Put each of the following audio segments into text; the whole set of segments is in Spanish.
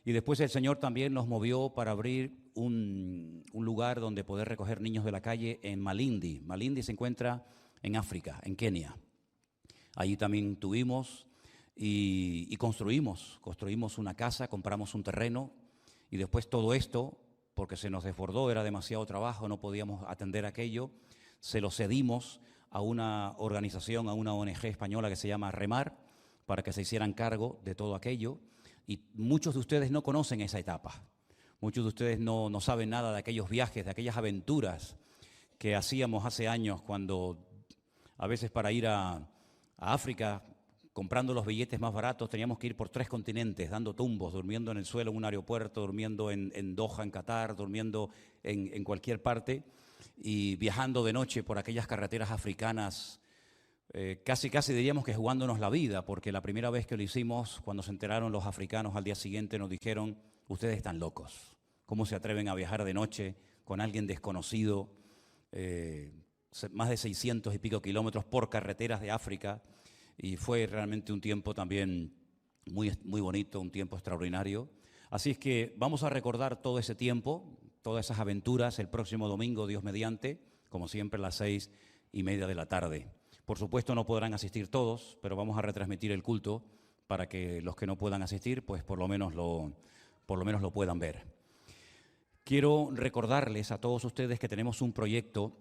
Y después el Señor también nos movió para abrir un lugar donde poder recoger niños de la calle en Malindi. Malindi se encuentra en África, en Kenia. Allí también tuvimos y construimos una casa, compramos un terreno y después todo esto, porque se nos desbordó, era demasiado trabajo, no podíamos atender aquello, se lo cedimos a una organización, a una ONG española que se llama Remar, para que se hicieran cargo de todo aquello. Y muchos de ustedes no conocen esa etapa. Muchos de ustedes no saben nada de aquellos viajes, de aquellas aventuras que hacíamos hace años, cuando a veces para ir a África, comprando los billetes más baratos, teníamos que ir por 3 continentes, dando tumbos, durmiendo en el suelo en un aeropuerto, durmiendo en Doha, en Qatar, durmiendo en cualquier parte y viajando de noche por aquellas carreteras africanas, casi diríamos que jugándonos la vida, porque la primera vez que lo hicimos, cuando se enteraron los africanos al día siguiente, nos dijeron: ustedes están locos, ¿cómo se atreven a viajar de noche con alguien desconocido? Más de 600 y pico kilómetros por carreteras de África, y fue realmente un tiempo también muy bonito, un tiempo extraordinario. Así es que vamos a recordar todo ese tiempo, todas esas aventuras, el próximo domingo, Dios mediante, como siempre a las 6:30 de la tarde. Por supuesto no podrán asistir todos, pero vamos a retransmitir el culto para que los que no puedan asistir, pues por lo menos lo puedan ver. Quiero recordarles a todos ustedes que tenemos un proyecto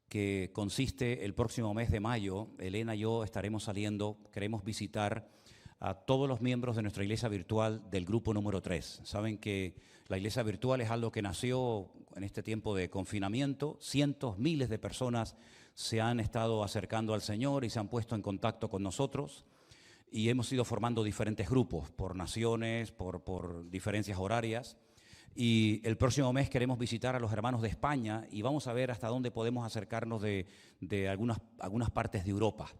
que consiste el próximo mes de mayo. Elena y yo estaremos saliendo, queremos visitar a todos los miembros de nuestra iglesia virtual del grupo número 3. Saben que la iglesia virtual es algo que nació en este tiempo de confinamiento. Cientos, miles de personas se han estado acercando al Señor y se han puesto en contacto con nosotros, y hemos ido formando diferentes grupos por naciones, por diferencias horarias. Y el próximo mes queremos visitar a los hermanos de España y vamos a ver hasta dónde podemos acercarnos de algunas partes de Europa.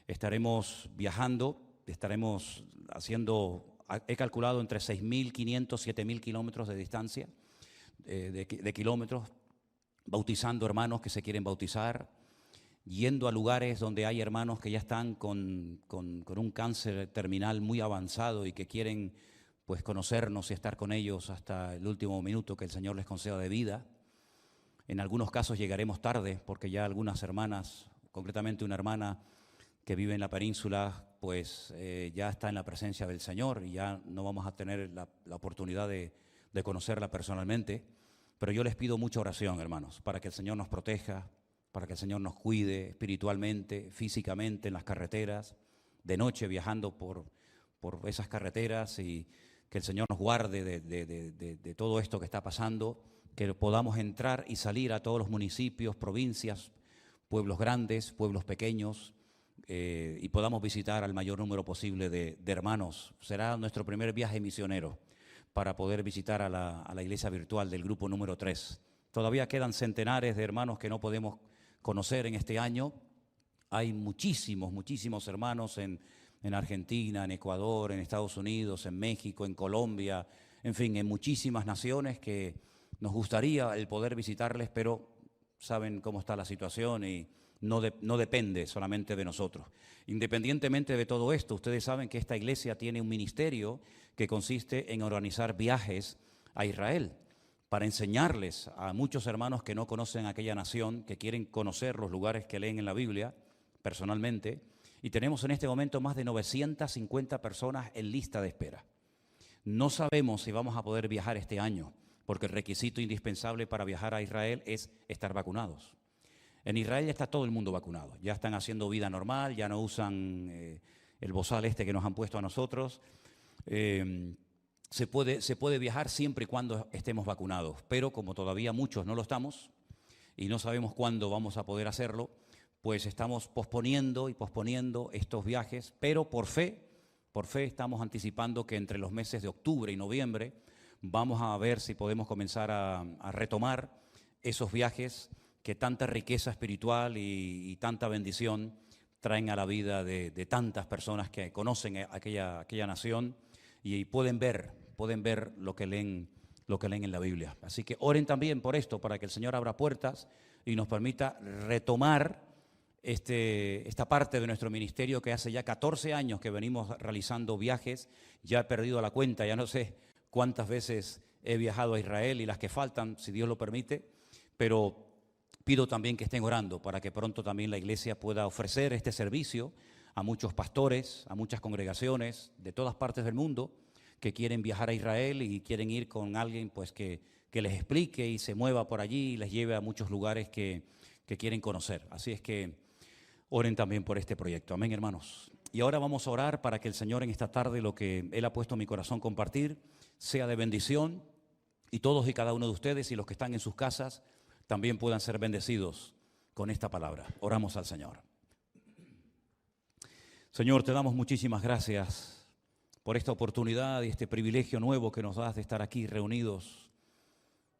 Estaremos viajando, estaremos haciendo, he calculado, entre 6.500, 7.000 kilómetros de distancia, de kilómetros, bautizando hermanos que se quieren bautizar, yendo a lugares donde hay hermanos que ya están con un cáncer terminal muy avanzado y que quieren pues conocernos y estar con ellos hasta el último minuto que el Señor les conceda de vida. En algunos casos llegaremos tarde porque ya algunas hermanas, concretamente una hermana que vive en la península, pues ya está en la presencia del Señor y ya no vamos a tener la oportunidad de conocerla personalmente. Pero yo les pido mucha oración, hermanos, para que el Señor nos proteja, para que el Señor nos cuide espiritualmente, físicamente en las carreteras, de noche viajando por esas carreteras, y que el Señor nos guarde de todo esto que está pasando, que podamos entrar y salir a todos los municipios, provincias, pueblos grandes, pueblos pequeños, y podamos visitar al mayor número posible de hermanos. Será nuestro primer viaje misionero para poder visitar a la iglesia virtual del grupo número 3. Todavía quedan centenares de hermanos que no podemos conocer en este año. Hay muchísimos hermanos en Argentina, en Ecuador, en Estados Unidos, en México, en Colombia, en fin, en muchísimas naciones que nos gustaría el poder visitarles, pero saben cómo está la situación y no depende solamente de nosotros. Independientemente de todo esto, ustedes saben que esta iglesia tiene un ministerio que consiste en organizar viajes a Israel para enseñarles a muchos hermanos que no conocen aquella nación, que quieren conocer los lugares que leen en la Biblia personalmente. Y tenemos en este momento más de 950 personas en lista de espera. No sabemos si vamos a poder viajar este año, porque el requisito indispensable para viajar a Israel es estar vacunados. En Israel ya está todo el mundo vacunado, ya están haciendo vida normal, ya no usan el bozal este que nos han puesto a nosotros. Se puede viajar siempre y cuando estemos vacunados, pero como todavía muchos no lo estamos y no sabemos cuándo vamos a poder hacerlo, pues estamos posponiendo estos viajes, pero por fe estamos anticipando que entre los meses de octubre y noviembre vamos a ver si podemos comenzar a retomar esos viajes que tanta riqueza espiritual y tanta bendición traen a la vida de tantas personas que conocen aquella nación y pueden ver lo que leen en la Biblia. Así que oren también por esto, para que el Señor abra puertas y nos permita retomar esta parte de nuestro ministerio que hace ya 14 años que venimos realizando viajes. Ya he perdido la cuenta, ya no sé cuántas veces he viajado a Israel y las que faltan, si Dios lo permite, pero pido también que estén orando para que pronto también la iglesia pueda ofrecer este servicio a muchos pastores, a muchas congregaciones de todas partes del mundo que quieren viajar a Israel y quieren ir con alguien pues que les explique y se mueva por allí y les lleve a muchos lugares que quieren conocer. Así es que oren también por este proyecto. Amén, hermanos. Y ahora vamos a orar para que el Señor en esta tarde lo que Él ha puesto en mi corazón compartir sea de bendición y todos y cada uno de ustedes y los que están en sus casas también puedan ser bendecidos con esta palabra. Oramos al Señor. Señor, te damos muchísimas gracias por esta oportunidad y este privilegio nuevo que nos das de estar aquí reunidos.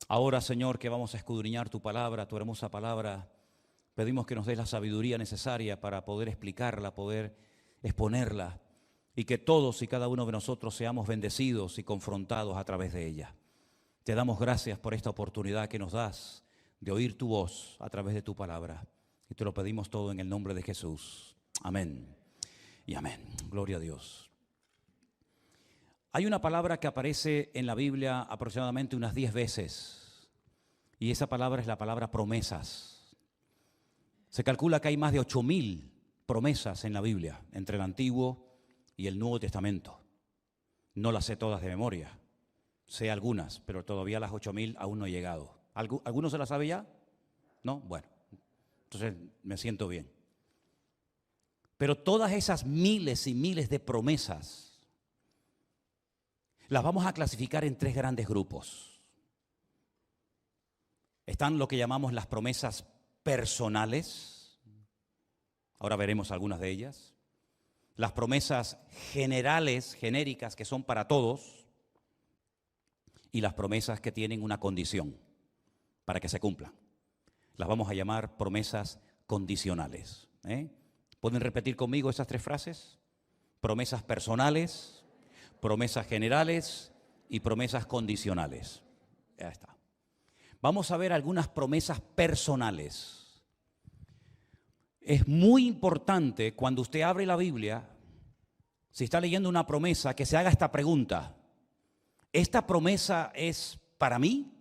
Ahora, Señor, que vamos a escudriñar tu palabra, tu hermosa palabra, pedimos que nos des la sabiduría necesaria para poder explicarla, poder exponerla y que todos y cada uno de nosotros seamos bendecidos y confrontados a través de ella. Te damos gracias por esta oportunidad que nos das de oír tu voz a través de tu palabra y te lo pedimos todo en el nombre de Jesús. Amén y amén. Gloria a Dios. Hay una palabra que aparece en la Biblia aproximadamente unas 10 veces y esa palabra es la palabra promesas. Se calcula que hay más de 8,000 promesas en la Biblia, entre el Antiguo y el Nuevo Testamento. No las sé todas de memoria, sé algunas, pero todavía las 8,000 aún no he llegado. ¿Alguno se las sabe ya? ¿No? Bueno, entonces me siento bien. Pero todas esas miles y miles de promesas las vamos a clasificar en 3 grandes grupos. Están lo que llamamos las promesas personales. Ahora veremos algunas de ellas. Las promesas generales, genéricas, que son para todos. Y las promesas que tienen una condición para que se cumplan. Las vamos a llamar promesas condicionales. ¿Pueden repetir conmigo esas 3 frases? Promesas personales, promesas generales y promesas condicionales. Ya está. Vamos a ver algunas promesas personales. Es muy importante cuando usted abre la Biblia, si está leyendo una promesa, que se haga esta pregunta. ¿Esta promesa es para mí?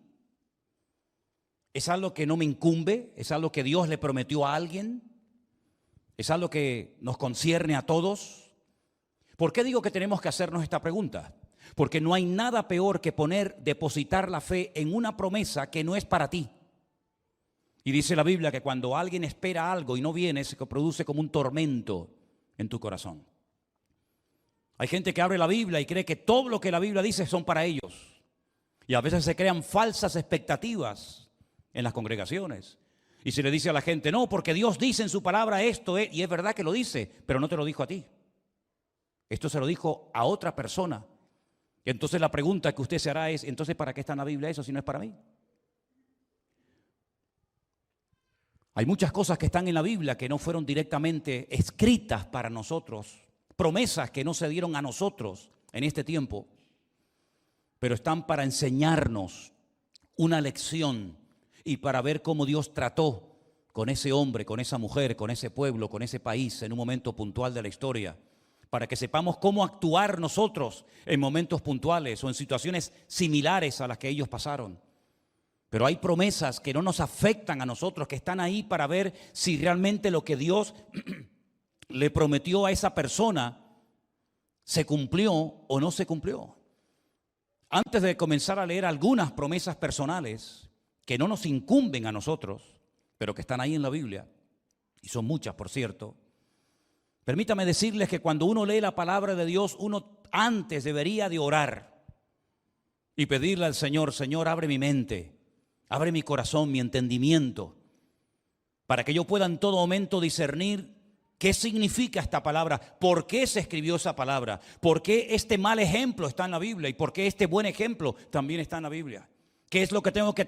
¿Es algo que no me incumbe? ¿Es algo que Dios le prometió a alguien? ¿Es algo que nos concierne a todos? ¿Por qué digo que tenemos que hacernos esta pregunta? Porque no hay nada peor que depositar la fe en una promesa que no es para ti. Y dice la Biblia que cuando alguien espera algo y no viene, se produce como un tormento en tu corazón. Hay gente que abre la Biblia y cree que todo lo que la Biblia dice son para ellos. Y a veces se crean falsas expectativas en las congregaciones. Y se le dice a la gente, no, porque Dios dice en su palabra esto, y es verdad que lo dice, pero no te lo dijo a ti. Esto se lo dijo a otra persona. Y entonces la pregunta que usted se hará es, entonces, ¿para qué está en la Biblia eso si no es para mí? Hay muchas cosas que están en la Biblia que no fueron directamente escritas para nosotros, promesas que no se dieron a nosotros en este tiempo, pero están para enseñarnos una lección y para ver cómo Dios trató con ese hombre, con esa mujer, con ese pueblo, con ese país en un momento puntual de la historia, para que sepamos cómo actuar nosotros en momentos puntuales o en situaciones similares a las que ellos pasaron. Pero hay promesas que no nos afectan a nosotros, que están ahí para ver si realmente lo que Dios le prometió a esa persona se cumplió o no se cumplió. Antes de comenzar a leer algunas promesas personales que no nos incumben a nosotros, pero que están ahí en la Biblia, y son muchas, por cierto, permítame decirles que cuando uno lee la palabra de Dios, uno antes debería de orar y pedirle al Señor, Señor, abre mi mente, abre mi corazón, mi entendimiento, para que yo pueda en todo momento discernir qué significa esta palabra, por qué se escribió esa palabra, por qué este mal ejemplo está en la Biblia y por qué este buen ejemplo también está en la Biblia. ¿Qué es lo que tengo que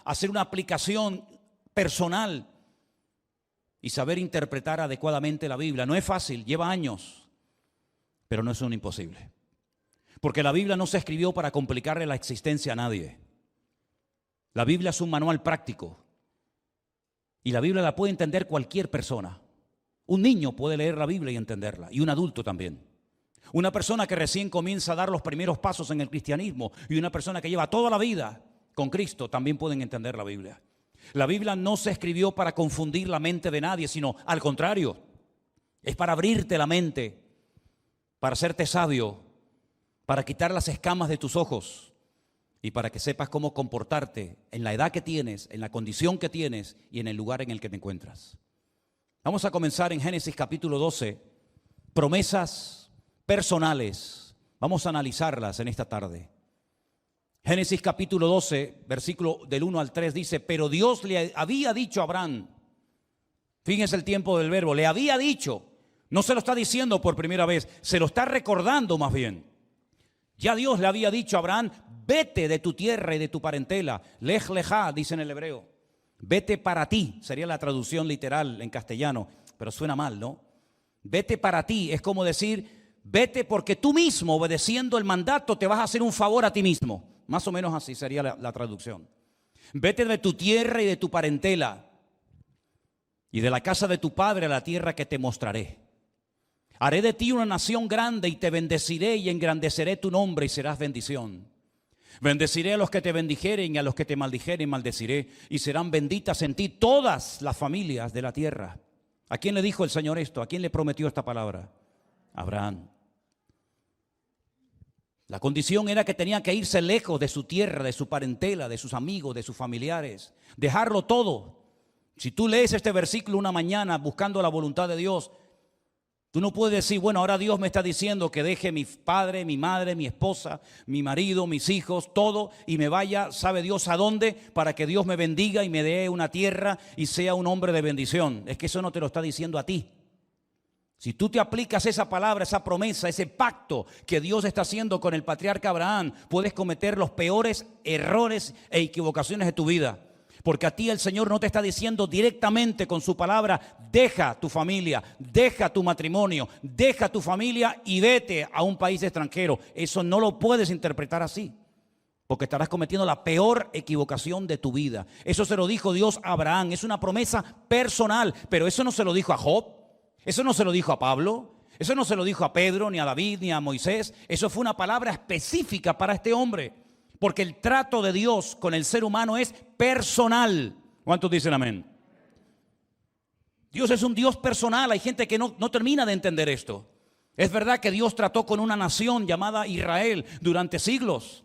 hacer una aplicación personal y saber interpretar adecuadamente la Biblia? No es fácil, lleva años, pero no es un imposible. Porque la Biblia no se escribió para complicarle la existencia a nadie. La Biblia es un manual práctico y la Biblia la puede entender cualquier persona. Un niño puede leer la Biblia y entenderla, y un adulto también. Una persona que recién comienza a dar los primeros pasos en el cristianismo y una persona que lleva toda la vida con Cristo también pueden entender la Biblia. La Biblia no se escribió para confundir la mente de nadie, sino al contrario. Es para abrirte la mente, para hacerte sabio, para quitar las escamas de tus ojos y para que sepas cómo comportarte en la edad que tienes, en la condición que tienes y en el lugar en el que te encuentras. Vamos a comenzar en Génesis capítulo 12, promesas personales. Vamos a analizarlas en esta tarde. Génesis capítulo 12, versículo del 1 al 3 dice: pero Dios le había dicho a Abraham, fíjense el tiempo del verbo, le había dicho, no se lo está diciendo por primera vez, se lo está recordando más bien. Ya Dios le había dicho a Abraham: vete de tu tierra y de tu parentela. Lej lejá, dice en el hebreo. Vete para ti, sería la traducción literal en castellano, pero suena mal, ¿no? Vete para ti, es como decir, vete porque tú mismo, obedeciendo el mandato, te vas a hacer un favor a ti mismo. Más o menos así sería la traducción. Vete de tu tierra y de tu parentela y de la casa de tu padre a la tierra que te mostraré. Haré de ti una nación grande y te bendeciré y engrandeceré tu nombre y serás bendición. Bendeciré a los que te bendijeren y a los que te maldijeren maldeciré, y serán benditas en ti todas las familias de la tierra. ¿A quién le dijo el Señor esto? ¿A quién le prometió esta palabra? A Abraham. La condición era que tenía que irse lejos de su tierra, de su parentela, de sus amigos, de sus familiares, dejarlo todo. Si tú lees este versículo una mañana buscando la voluntad de Dios, tú no puedes decir, bueno, ahora Dios me está diciendo que deje mi padre, mi madre, mi esposa, mi marido, mis hijos, todo, y me vaya, sabe Dios a dónde, para que Dios me bendiga y me dé una tierra y sea un hombre de bendición. Es que eso no te lo está diciendo a ti. Si tú te aplicas esa palabra, esa promesa, ese pacto que Dios está haciendo con el patriarca Abraham, puedes cometer los peores errores e equivocaciones de tu vida. Porque a ti el Señor no te está diciendo directamente con su palabra: deja tu familia, deja tu matrimonio, deja tu familia y vete a un país extranjero. Eso no lo puedes interpretar así, porque estarás cometiendo la peor equivocación de tu vida. Eso se lo dijo Dios a Abraham, es una promesa personal, pero eso no se lo dijo a Job, eso no se lo dijo a Pablo, eso no se lo dijo a Pedro, ni a David, ni a Moisés. Eso fue una palabra específica para este hombre. Porque el trato de Dios con el ser humano es personal. ¿Cuántos dicen amén? Dios es un Dios personal. Hay gente que no termina de entender esto. Es verdad que Dios trató con una nación llamada Israel durante siglos.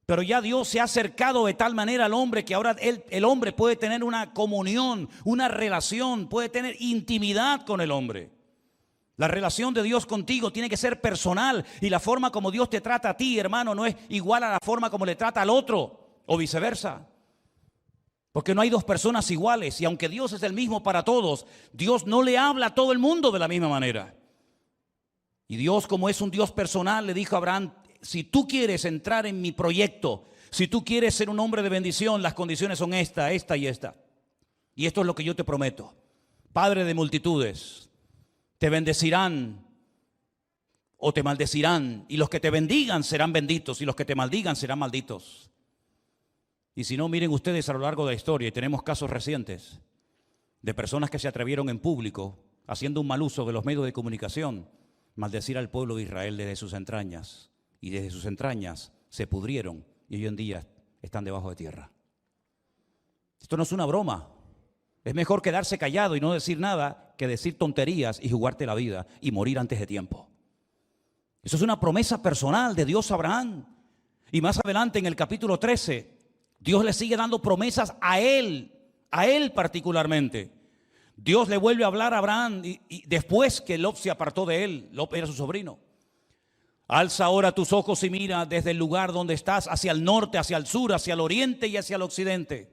Pero ya Dios se ha acercado de tal manera al hombre que ahora el hombre puede tener una comunión, una relación, puede tener intimidad con el hombre. La relación de Dios contigo tiene que ser personal, y la forma como Dios te trata a ti, hermano, no es igual a la forma como le trata al otro o viceversa. Porque no hay dos personas iguales, y aunque Dios es el mismo para todos, Dios no le habla a todo el mundo de la misma manera. Y Dios, como es un Dios personal, le dijo a Abraham: si tú quieres entrar en mi proyecto, si tú quieres ser un hombre de bendición, las condiciones son esta, esta y esta. Y esto es lo que yo te prometo. Padre de multitudes, te bendecirán o te maldecirán, y los que te bendigan serán benditos y los que te maldigan serán malditos. Y si no, miren ustedes a lo largo de la historia, y tenemos casos recientes de personas que se atrevieron en público, haciendo un mal uso de los medios de comunicación, maldecir al pueblo de Israel desde sus entrañas, y desde sus entrañas se pudrieron y hoy en día están debajo de tierra. Esto no es una broma. Es mejor quedarse callado y no decir nada que decir tonterías y jugarte la vida y morir antes de tiempo. Eso es una promesa personal de Dios a Abraham. Y más adelante en el capítulo 13, Dios le sigue dando promesas a él particularmente. Dios le vuelve a hablar a Abraham y después que Lot se apartó de él. Lot era su sobrino. Alza ahora tus ojos y mira desde el lugar donde estás hacia el norte, hacia el sur, hacia el oriente y hacia el occidente.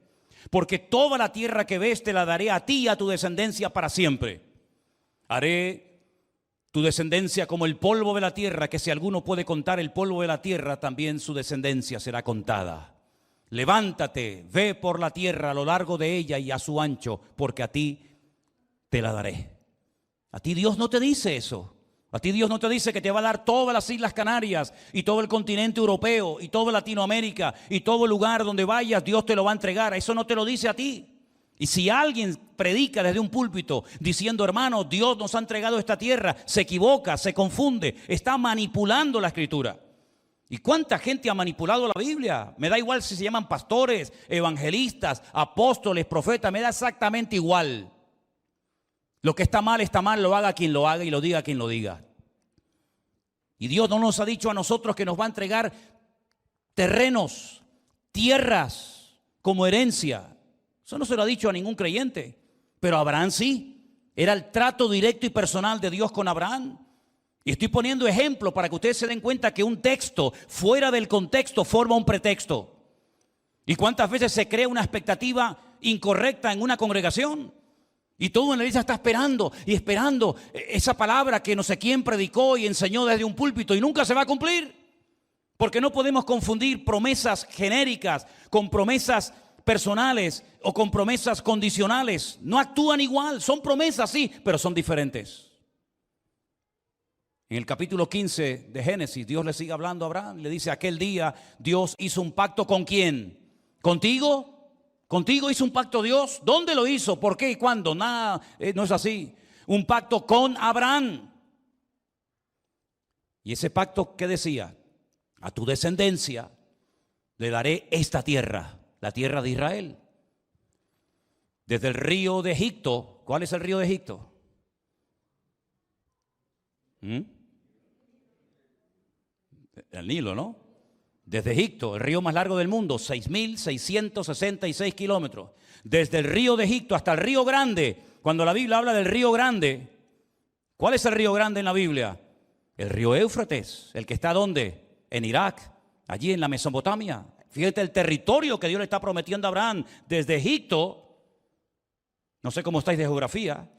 Porque toda la tierra que ves te la daré a ti y a tu descendencia para siempre. Haré tu descendencia como el polvo de la tierra, que si alguno puede contar el polvo de la tierra, también su descendencia será contada. Levántate, ve por la tierra a lo largo de ella y a su ancho, porque a ti te la daré. A ti Dios no te dice eso. A ti Dios no te dice que te va a dar todas las Islas Canarias y todo el continente europeo y toda Latinoamérica y todo lugar donde vayas Dios te lo va a entregar. Eso no te lo dice a ti. Y si alguien predica desde un púlpito diciendo, hermano, Dios nos ha entregado esta tierra, se equivoca, se confunde, está manipulando la Escritura. ¿Y cuánta gente ha manipulado la Biblia? Me da igual si se llaman pastores, evangelistas, apóstoles, profetas, me da exactamente igual. Lo que está mal, lo haga quien lo haga y lo diga quien lo diga. Y Dios no nos ha dicho a nosotros que nos va a entregar terrenos, tierras como herencia. Eso no se lo ha dicho a ningún creyente, pero a Abraham sí. Era el trato directo y personal de Dios con Abraham. Y estoy poniendo ejemplos para que ustedes se den cuenta que un texto fuera del contexto forma un pretexto. ¿Y cuántas veces se crea una expectativa incorrecta en una congregación? Y todo en la iglesia está esperando y esperando esa palabra que no sé quién predicó y enseñó desde un púlpito y nunca se va a cumplir. Porque no podemos confundir promesas genéricas con promesas personales o con promesas condicionales. No actúan igual, son promesas sí, pero son diferentes. En el capítulo 15 de Génesis, Dios le sigue hablando a Abraham. Le dice, aquel día Dios hizo un pacto ¿con quién? ¿Contigo? ¿Contigo hizo un pacto Dios? ¿Dónde lo hizo? ¿Por qué y cuándo? Nada, no es así. Un pacto con Abraham. Y ese pacto, ¿qué decía? A tu descendencia le daré esta tierra, la tierra de Israel. Desde el río de Egipto. ¿Cuál es el río de Egipto? El Nilo, ¿no? Desde Egipto, el río más largo del mundo, 6.666 kilómetros. Desde el río de Egipto hasta el río Grande. Cuando la Biblia habla del río Grande, ¿cuál es el río Grande en la Biblia? El río Éufrates, el que está ¿dónde? En Irak, allí en la Mesopotamia. Fíjate el territorio que Dios le está prometiendo a Abraham desde Egipto, no sé cómo estáis de geografía,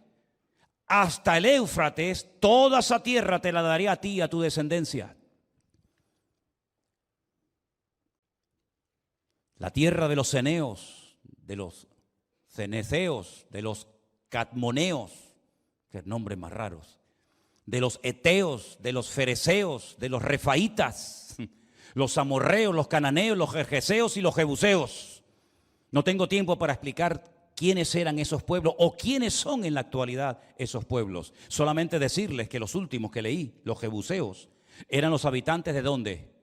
hasta el Éufrates, toda esa tierra te la daré a ti y a tu descendencia. La tierra de los ceneos, de los ceneceos, de los cadmoneos, que nombres más raros, de los eteos, de los fereceos, de los refaitas, los amorreos, los cananeos, los gergeseos y los jebuseos. No tengo tiempo para explicar quiénes eran esos pueblos o quiénes son en la actualidad esos pueblos. Solamente decirles que los últimos que leí, los jebuseos, eran los habitantes ¿de dónde?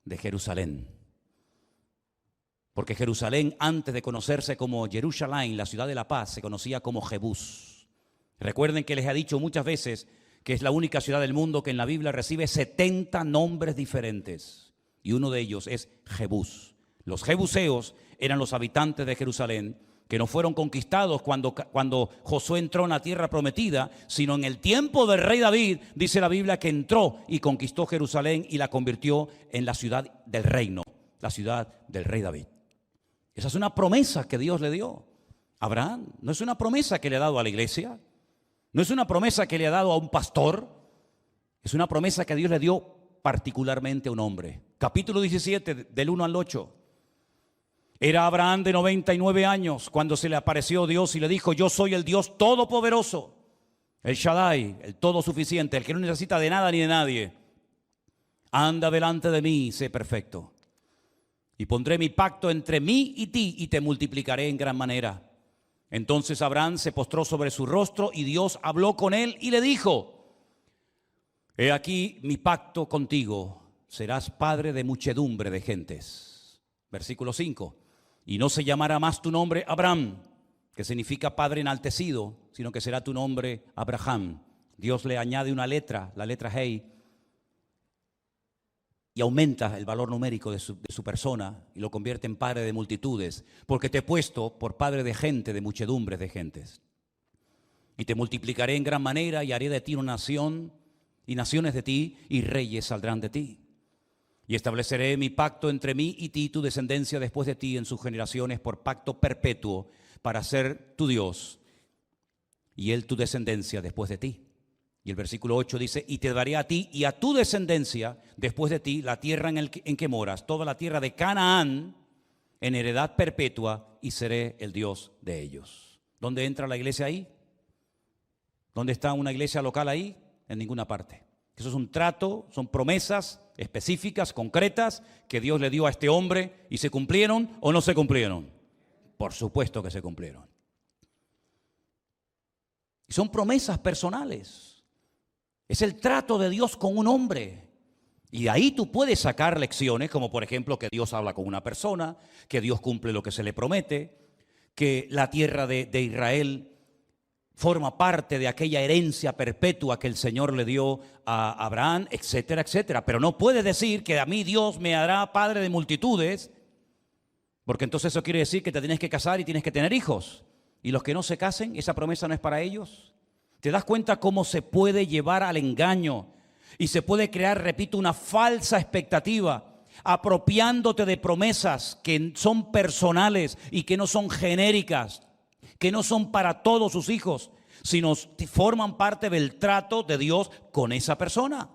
De Jerusalén. Porque Jerusalén, antes de conocerse como Jerusalén, la ciudad de la paz, se conocía como Jebús. Recuerden que les he dicho muchas veces que es la única ciudad del mundo que en la Biblia recibe 70 nombres diferentes. Y uno de ellos es Jebús. Los jebuseos eran los habitantes de Jerusalén que no fueron conquistados cuando Josué entró en la tierra prometida, sino en el tiempo del rey David, dice la Biblia que entró y conquistó Jerusalén y la convirtió en la ciudad del reino, la ciudad del rey David. Esa es una promesa que Dios le dio a Abraham. No es una promesa que le ha dado a la iglesia. No es una promesa que le ha dado a un pastor. Es una promesa que Dios le dio particularmente a un hombre. Capítulo 17, del 1 al 8. Era Abraham de 99 años cuando se le apareció Dios y le dijo, yo soy el Dios todopoderoso, el Shaddai, el todo suficiente, el que no necesita de nada ni de nadie. Anda delante de mí y sé perfecto. Y pondré mi pacto entre mí y ti y te multiplicaré en gran manera. Entonces Abraham se postró sobre su rostro y Dios habló con él y le dijo, he aquí mi pacto contigo, serás padre de muchedumbre de gentes. Versículo 5, y no se llamará más tu nombre Abraham, que significa padre enaltecido, sino que será tu nombre Abraham. Dios le añade una letra, la letra Hei, y aumenta el valor numérico de su persona y lo convierte en padre de multitudes, porque te he puesto por padre de gente, de muchedumbres de gentes. Y te multiplicaré en gran manera y haré de ti una nación, y naciones de ti, y reyes saldrán de ti. Y estableceré mi pacto entre mí y ti, tu descendencia después de ti en sus generaciones, por pacto perpetuo, para ser tu Dios, y él tu descendencia después de ti. Y el versículo 8 dice, y te daré a ti y a tu descendencia después de ti la tierra en que moras, toda la tierra de Canaán, en heredad perpetua, y seré el Dios de ellos. ¿Dónde entra la iglesia ahí? ¿Dónde está una iglesia local ahí? En ninguna parte. Eso es un trato, son promesas específicas, concretas, que Dios le dio a este hombre, y se cumplieron o no se cumplieron. Por supuesto que se cumplieron. Son promesas personales. Es el trato de Dios con un hombre. Y de ahí tú puedes sacar lecciones, como por ejemplo que Dios habla con una persona, que Dios cumple lo que se le promete, que la tierra de Israel forma parte de aquella herencia perpetua que el Señor le dio a Abraham, etcétera, etcétera. Pero no puedes decir que a mí Dios me hará padre de multitudes, porque entonces eso quiere decir que te tienes que casar y tienes que tener hijos. Y los que no se casen, esa promesa no es para ellos. ¿Te das cuenta cómo se puede llevar al engaño? Y se puede crear, repito, una falsa expectativa, apropiándote de promesas que son personales y que no son genéricas, que no son para todos sus hijos, sino forman parte del trato de Dios con esa persona.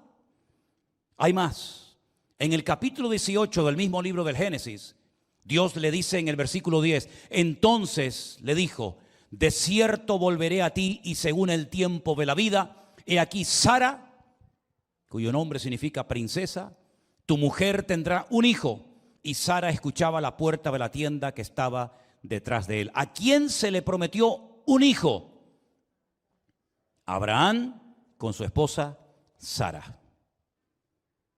Hay más. En el capítulo 18 del mismo libro del Génesis, Dios le dice en el versículo 10, entonces le dijo, de cierto volveré a ti y según el tiempo de la vida, he aquí Sara, cuyo nombre significa princesa, tu mujer tendrá un hijo. Y Sara escuchaba a la puerta de la tienda que estaba detrás de él. ¿A quién se le prometió un hijo? Abraham con su esposa Sara.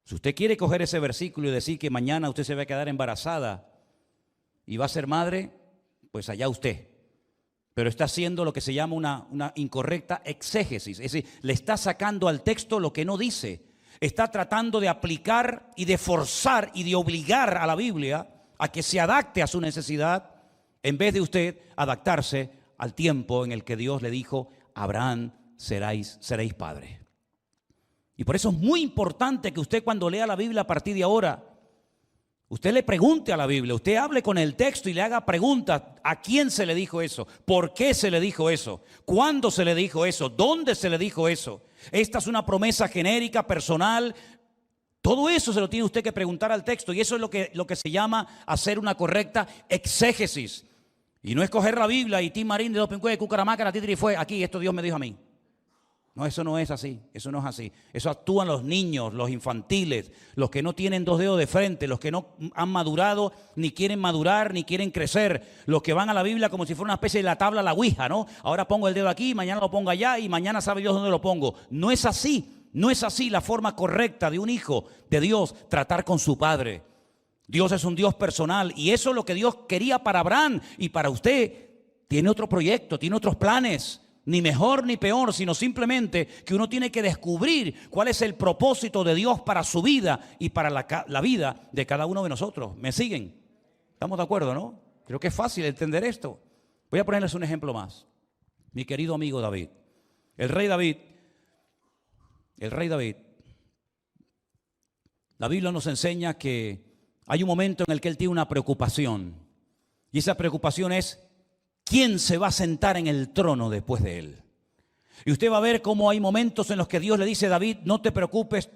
Si usted quiere coger ese versículo y decir que mañana usted se va a quedar embarazada y va a ser madre, pues allá usted. Pero está haciendo lo que se llama una incorrecta exégesis. Es decir, le está sacando al texto lo que no dice. Está tratando de aplicar y de forzar y de obligar a la Biblia a que se adapte a su necesidad, en vez de usted adaptarse al tiempo en el que Dios le dijo, Abraham, seréis padre. Y por eso es muy importante que usted cuando lea la Biblia a partir de ahora, usted le pregunte a la Biblia, usted hable con el texto y le haga preguntas. ¿A quién se le dijo eso? ¿Por qué se le dijo eso? ¿Cuándo se le dijo eso? ¿Dónde se le dijo eso? Esta es una promesa genérica, personal. Todo eso se lo tiene usted que preguntar al texto. Y eso es lo que se llama hacer una correcta exégesis. Y no es coger la Biblia y Tim Marín de Dos Pincue de Cucaramaca, la titri fue aquí, esto Dios me dijo a mí. No, eso no es así, eso no es así. Eso actúan los niños, los infantiles, los que no tienen dos dedos de frente, los que no han madurado, ni quieren madurar, ni quieren crecer, los que van a la Biblia como si fuera una especie de la tabla, la ouija, ¿no? Ahora pongo el dedo aquí, mañana lo pongo allá y mañana sabe Dios dónde lo pongo. No es así, no es así la forma correcta de un hijo de Dios tratar con su padre. Dios es un Dios personal y eso es lo que Dios quería para Abraham y para usted. Tiene otro proyecto, tiene otros planes. Ni mejor ni peor, sino simplemente que uno tiene que descubrir cuál es el propósito de Dios para su vida y para la vida de cada uno de nosotros. ¿Me siguen? ¿Estamos de acuerdo, no? Creo que es fácil entender esto. Voy a ponerles un ejemplo más. Mi querido amigo David. El rey David, la Biblia nos enseña que hay un momento en el que él tiene una preocupación. Y esa preocupación es, ¿quién se va a sentar en el trono después de él? Y usted va a ver cómo hay momentos en los que Dios le dice a David, no te preocupes,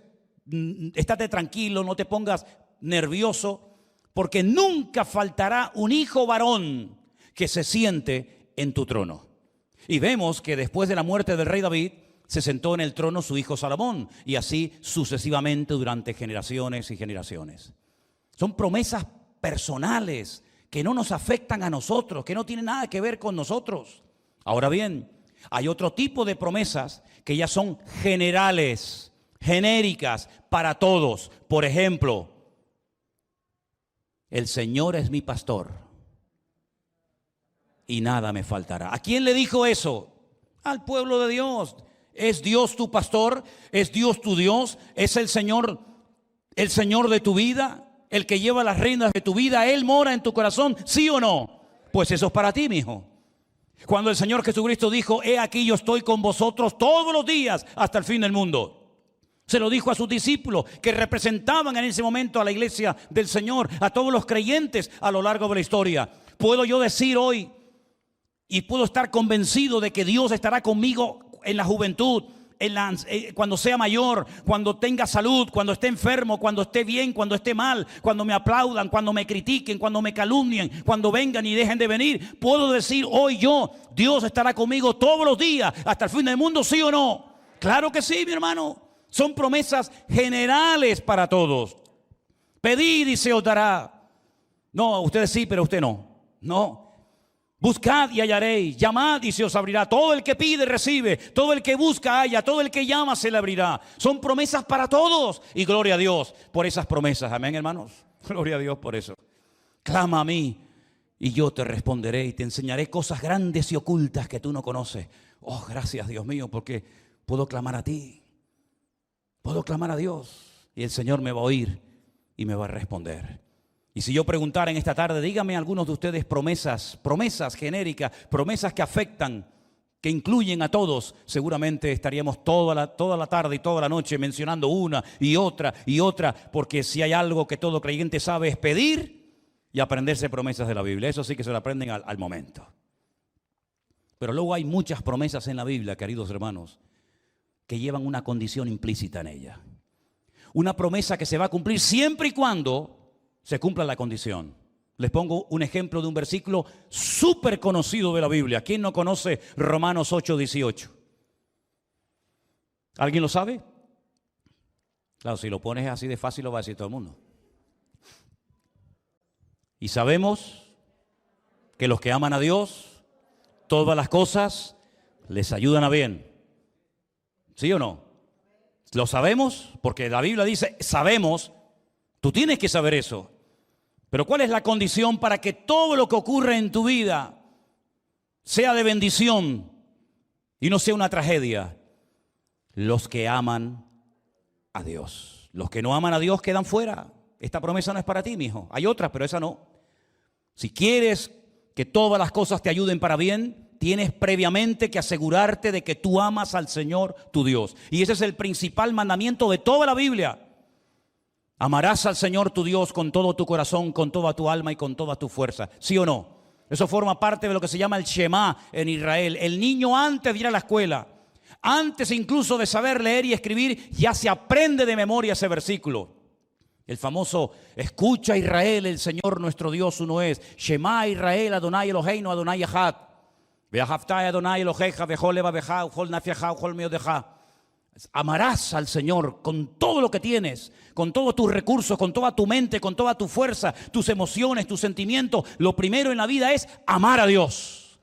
estate tranquilo, no te pongas nervioso, porque nunca faltará un hijo varón que se siente en tu trono. Y vemos que después de la muerte del rey David, se sentó en el trono su hijo Salomón, y así sucesivamente durante generaciones y generaciones. Son promesas personales que no nos afectan a nosotros, que no tienen nada que ver con nosotros. Ahora bien, hay otro tipo de promesas que ya son generales, genéricas para todos. Por ejemplo, el Señor es mi pastor y nada me faltará. ¿A quién le dijo eso? Al pueblo de Dios. ¿Es Dios tu pastor? ¿Es Dios tu Dios? ¿Es el Señor de tu vida? El que lleva las riendas de tu vida, Él mora en tu corazón, ¿sí o no? Pues eso es para ti, mi hijo. Cuando el Señor Jesucristo dijo, he aquí yo estoy con vosotros todos los días hasta el fin del mundo. Se lo dijo a sus discípulos que representaban en ese momento a la iglesia del Señor, a todos los creyentes a lo largo de la historia. Puedo yo decir hoy y puedo estar convencido de que Dios estará conmigo en la juventud, cuando sea mayor, cuando tenga salud, cuando esté enfermo, cuando esté bien, cuando esté mal, cuando me aplaudan, cuando me critiquen, cuando me calumnien, cuando vengan y dejen de venir. Puedo decir hoy yo, Dios estará conmigo todos los días hasta el fin del mundo, ¿sí o no? Claro que sí, mi hermano. Son promesas generales para todos. Pedid y se os dará. No, ustedes sí, pero usted no. No. Buscad y hallaréis, llamad y se os abrirá. Todo el que pide recibe, todo el que busca halla, todo el que llama se le abrirá. Son promesas para todos y gloria a Dios por esas promesas. Amén, hermanos. Gloria a Dios por eso. Clama a mí y yo te responderé y te enseñaré cosas grandes y ocultas que tú no conoces. Oh, gracias, Dios mío, porque puedo clamar a ti. Puedo clamar a Dios y el Señor me va a oír y me va a responder. Y si yo preguntara en esta tarde, dígame algunos de ustedes promesas genéricas, promesas que afectan, que incluyen a todos, seguramente estaríamos toda la tarde y toda la noche mencionando una y otra, porque si hay algo que todo creyente sabe es pedir y aprenderse promesas de la Biblia. Eso sí que se lo aprenden al momento. Pero luego hay muchas promesas en la Biblia, queridos hermanos, que llevan una condición implícita en ella. Una promesa que se va a cumplir siempre y cuando se cumpla la condición. Les pongo un ejemplo de un versículo súper conocido de la Biblia. ¿Quién no conoce Romanos 8:18? ¿Alguien lo sabe? Claro, si lo pones así de fácil lo va a decir todo el mundo. Y sabemos que los que aman a Dios, todas las cosas les ayudan a bien. ¿Sí o no? Lo sabemos porque la Biblia dice, sabemos, tú tienes que saber eso. Pero ¿cuál es la condición para que todo lo que ocurre en tu vida sea de bendición y no sea una tragedia? Los que aman a Dios. Los que no aman a Dios quedan fuera. Esta promesa no es para ti, mijo. Hay otras, pero esa no. Si quieres que todas las cosas te ayuden para bien, tienes previamente que asegurarte de que tú amas al Señor tu Dios. Y ese es el principal mandamiento de toda la Biblia. Amarás al Señor tu Dios con todo tu corazón, con toda tu alma y con toda tu fuerza. ¿Sí o no? Eso forma parte de lo que se llama el Shema en Israel. El niño antes de ir a la escuela, antes incluso de saber leer y escribir, ya se aprende de memoria ese versículo. El famoso, escucha Israel, el Señor nuestro Dios uno es. Shema Israel, Adonai Eloheinu, Adonai Echad. Ve'ahavta Adonai Elohecha, ve'chol levavecha, u'chol nafshecha, u'chol meodecha. Amarás al Señor con todo lo que tienes, con todos tus recursos, con toda tu mente, con toda tu fuerza, tus emociones, tus sentimientos. Lo primero en la vida es amar a Dios.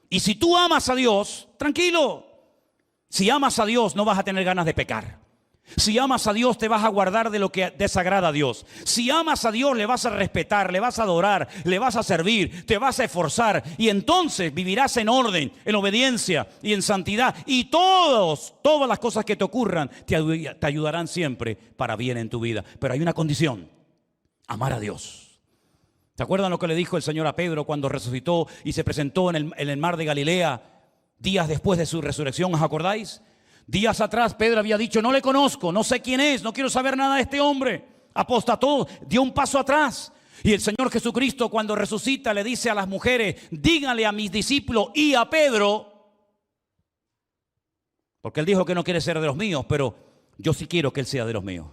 Y si tú amas a Dios, tranquilo. Si amas a Dios no vas a tener ganas de pecar. Si amas a Dios te vas a guardar de lo que desagrada a Dios. Si amas a Dios le vas a respetar, le vas a adorar, le vas a servir, te vas a esforzar. Y entonces vivirás en orden, en obediencia y en santidad. Y todas las cosas que te ocurran te ayudarán siempre para bien en tu vida. Pero hay una condición: amar a Dios. ¿Se acuerdan lo que le dijo el Señor a Pedro cuando resucitó y se presentó en el mar de Galilea días después de su resurrección? ¿Os acordáis? Días atrás Pedro había dicho, no le conozco, no sé quién es, no quiero saber nada de este hombre. Apostató, dio un paso atrás. Y el Señor Jesucristo cuando resucita le dice a las mujeres, díganle a mis discípulos y a Pedro, porque él dijo que no quiere ser de los míos, pero yo sí quiero que él sea de los míos.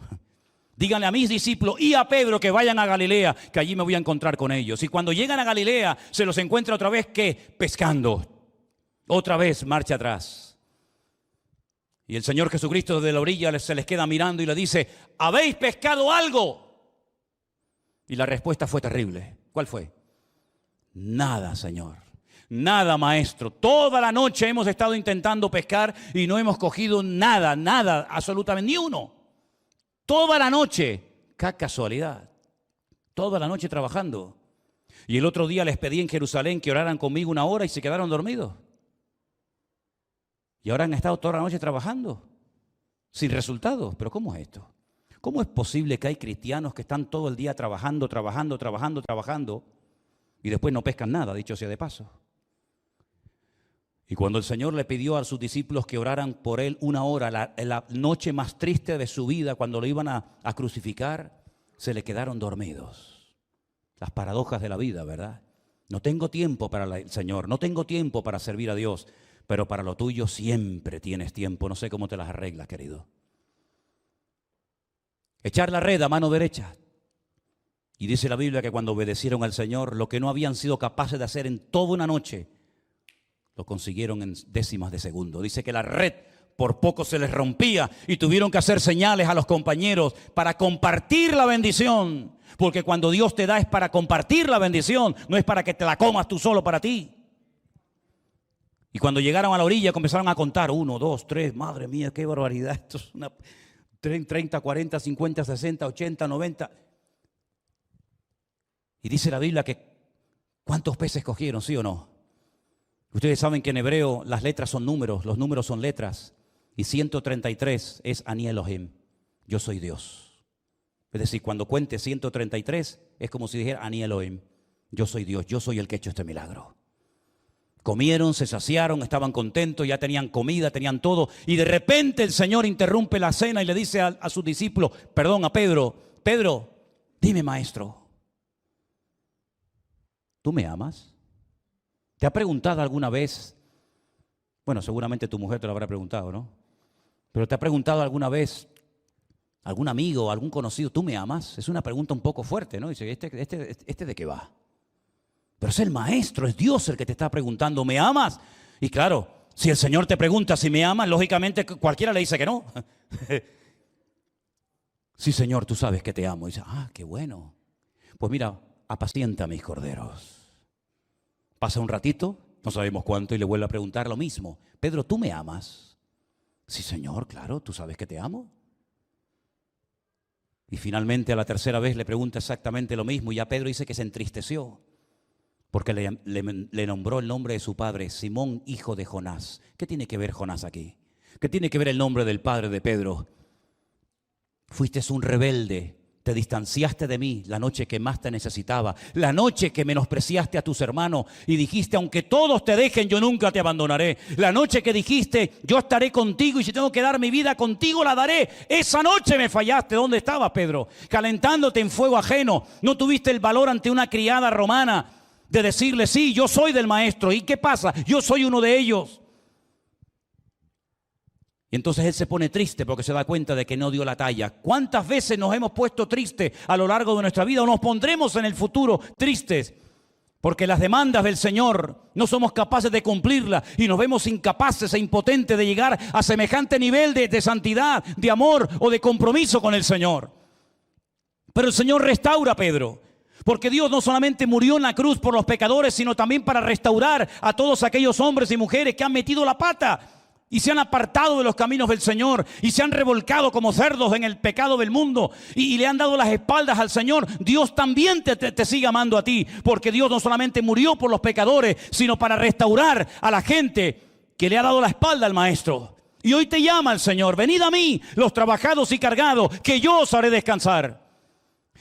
Díganle a mis discípulos y a Pedro que vayan a Galilea, que allí me voy a encontrar con ellos. Y cuando llegan a Galilea se los encuentra otra vez, ¿qué? Pescando. Otra vez marcha atrás. Y el Señor Jesucristo desde la orilla se les queda mirando y le dice, ¿habéis pescado algo? Y la respuesta fue terrible. ¿Cuál fue? Nada, Señor. Nada, Maestro. Toda la noche hemos estado intentando pescar y no hemos cogido nada, absolutamente ni uno. Toda la noche. ¡Qué casualidad! Toda la noche trabajando. Y el otro día les pedí en Jerusalén que oraran conmigo 1 hora y se quedaron dormidos. Y ahora han estado toda la noche trabajando, sin resultados. ¿Pero cómo es esto? ¿Cómo es posible que hay cristianos que están todo el día trabajando, y después no pescan nada, dicho sea de paso? Y cuando el Señor le pidió a sus discípulos que oraran por él 1 hora, la noche más triste de su vida, cuando lo iban a crucificar, se le quedaron dormidos. Las paradojas de la vida, ¿verdad? No tengo tiempo para el Señor, no tengo tiempo para servir a Dios. Pero para lo tuyo siempre tienes tiempo. No sé cómo te las arreglas, querido. Echar la red a mano derecha. Y dice la Biblia que cuando obedecieron al Señor, lo que no habían sido capaces de hacer en toda una noche, lo consiguieron en décimas de segundo. Dice que la red por poco se les rompía y tuvieron que hacer señales a los compañeros para compartir la bendición. Porque cuando Dios te da es para compartir la bendición, no es para que te la comas tú solo para ti. Y cuando llegaron a la orilla comenzaron a contar, 1, 2, 3, madre mía, qué barbaridad, esto es una 30, 40, 50, 60, 80, 90. Y dice la Biblia que ¿cuántos peces cogieron, sí o no? Ustedes saben que en hebreo las letras son números, los números son letras. Y 133 es Ani Elohim, yo soy Dios. Es decir, cuando cuente 133 es como si dijera Ani Elohim, yo soy Dios, yo soy el que ha hecho este milagro. Comieron, se saciaron, estaban contentos, ya tenían comida, tenían todo. Y de repente el Señor interrumpe la cena y le dice a sus discípulos, perdón, a Pedro, Pedro, dime, maestro, ¿tú me amas? ¿Te ha preguntado alguna vez? Bueno, seguramente tu mujer te lo habrá preguntado, ¿no? Pero ¿te ha preguntado alguna vez algún amigo, algún conocido, ¿tú me amas? Es una pregunta un poco fuerte, ¿no? Dice, ¿este de qué va? Pero es el maestro, es Dios el que te está preguntando, ¿me amas? Y claro, si el Señor te pregunta si me amas, lógicamente cualquiera le dice que no. Sí, Señor, tú sabes que te amo. Y dice, qué bueno. Pues mira, apacienta a mis corderos. Pasa un ratito, no sabemos cuánto, y le vuelve a preguntar lo mismo. Pedro, ¿tú me amas? Sí, Señor, claro, tú sabes que te amo. Y finalmente a la tercera vez le pregunta exactamente lo mismo, y ya Pedro dice que se entristeció, porque le nombró el nombre de su padre, Simón, hijo de Jonás. ¿Qué tiene que ver Jonás aquí? ¿Qué tiene que ver el nombre del padre de Pedro? Fuiste un rebelde, te distanciaste de mí la noche que más te necesitaba, la noche que menospreciaste a tus hermanos y dijiste, aunque todos te dejen, yo nunca te abandonaré. La noche que dijiste, yo estaré contigo y si tengo que dar mi vida contigo, la daré. Esa noche me fallaste. ¿Dónde estabas, Pedro? Calentándote en fuego ajeno. No tuviste el valor ante una criada romana de decirle, sí, yo soy del maestro. ¿Y qué pasa? Yo soy uno de ellos. Y entonces él se pone triste porque se da cuenta de que no dio la talla. ¿Cuántas veces nos hemos puesto tristes a lo largo de nuestra vida o nos pondremos en el futuro tristes? Porque las demandas del Señor no somos capaces de cumplirlas y nos vemos incapaces e impotentes de llegar a semejante nivel de santidad, de amor o de compromiso con el Señor. Pero el Señor restaura a Pedro. Porque Dios no solamente murió en la cruz por los pecadores, sino también para restaurar a todos aquellos hombres y mujeres que han metido la pata y se han apartado de los caminos del Señor y se han revolcado como cerdos en el pecado del mundo y le han dado las espaldas al Señor. Dios también te sigue amando a ti, porque Dios no solamente murió por los pecadores, sino para restaurar a la gente que le ha dado la espalda al Maestro. Y hoy te llama el Señor, venid a mí, los trabajados y cargados, que yo os haré descansar.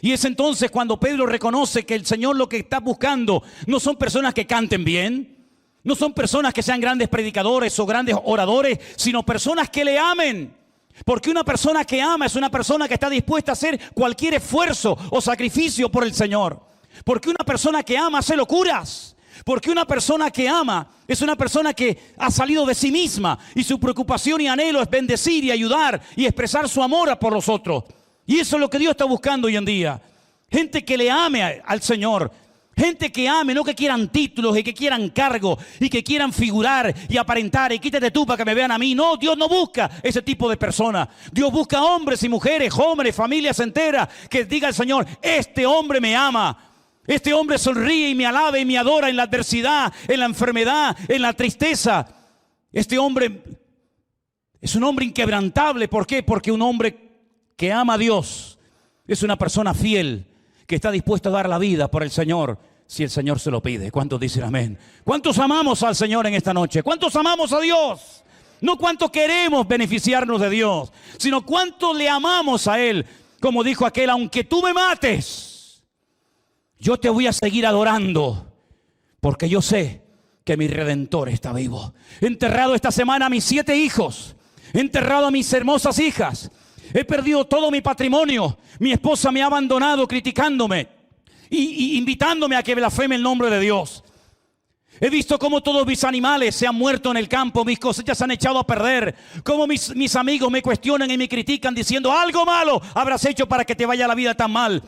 Y es entonces cuando Pedro reconoce que el Señor lo que está buscando no son personas que canten bien, no son personas que sean grandes predicadores o grandes oradores, sino personas que le amen. Porque una persona que ama es una persona que está dispuesta a hacer cualquier esfuerzo o sacrificio por el Señor. Porque una persona que ama hace locuras. Porque una persona que ama es una persona que ha salido de sí misma y su preocupación y anhelo es bendecir y ayudar y expresar su amor por los otros. Y eso es lo que Dios está buscando hoy en día. Gente que le ame al Señor. Gente que ame, no que quieran títulos y que quieran cargos y que quieran figurar y aparentar y quítate tú para que me vean a mí. No, Dios no busca ese tipo de personas. Dios busca hombres y mujeres, jóvenes, familias enteras que diga el Señor, este hombre me ama. Este hombre sonríe y me alaba y me adora en la adversidad, en la enfermedad, en la tristeza. Este hombre es un hombre inquebrantable. ¿Por qué? Porque un hombre que ama a Dios es una persona fiel, que está dispuesto a dar la vida por el Señor si el Señor se lo pide. ¿Cuántos dicen amén? ¿Cuántos amamos al Señor en esta noche? ¿Cuántos amamos a Dios? No cuánto queremos beneficiarnos de Dios, sino cuánto le amamos a Él. Como dijo aquel, aunque tú me mates, yo te voy a seguir adorando, porque yo sé que mi Redentor está vivo. He enterrado esta semana a mis 7 hijos. He enterrado a mis hermosas hijas. He perdido todo mi patrimonio. Mi esposa me ha abandonado criticándome y invitándome a que blasfeme el nombre de Dios. He visto cómo todos mis animales se han muerto en el campo, mis cosechas se han echado a perder. Cómo mis amigos me cuestionan y me critican diciendo, algo malo habrás hecho para que te vaya la vida tan mal.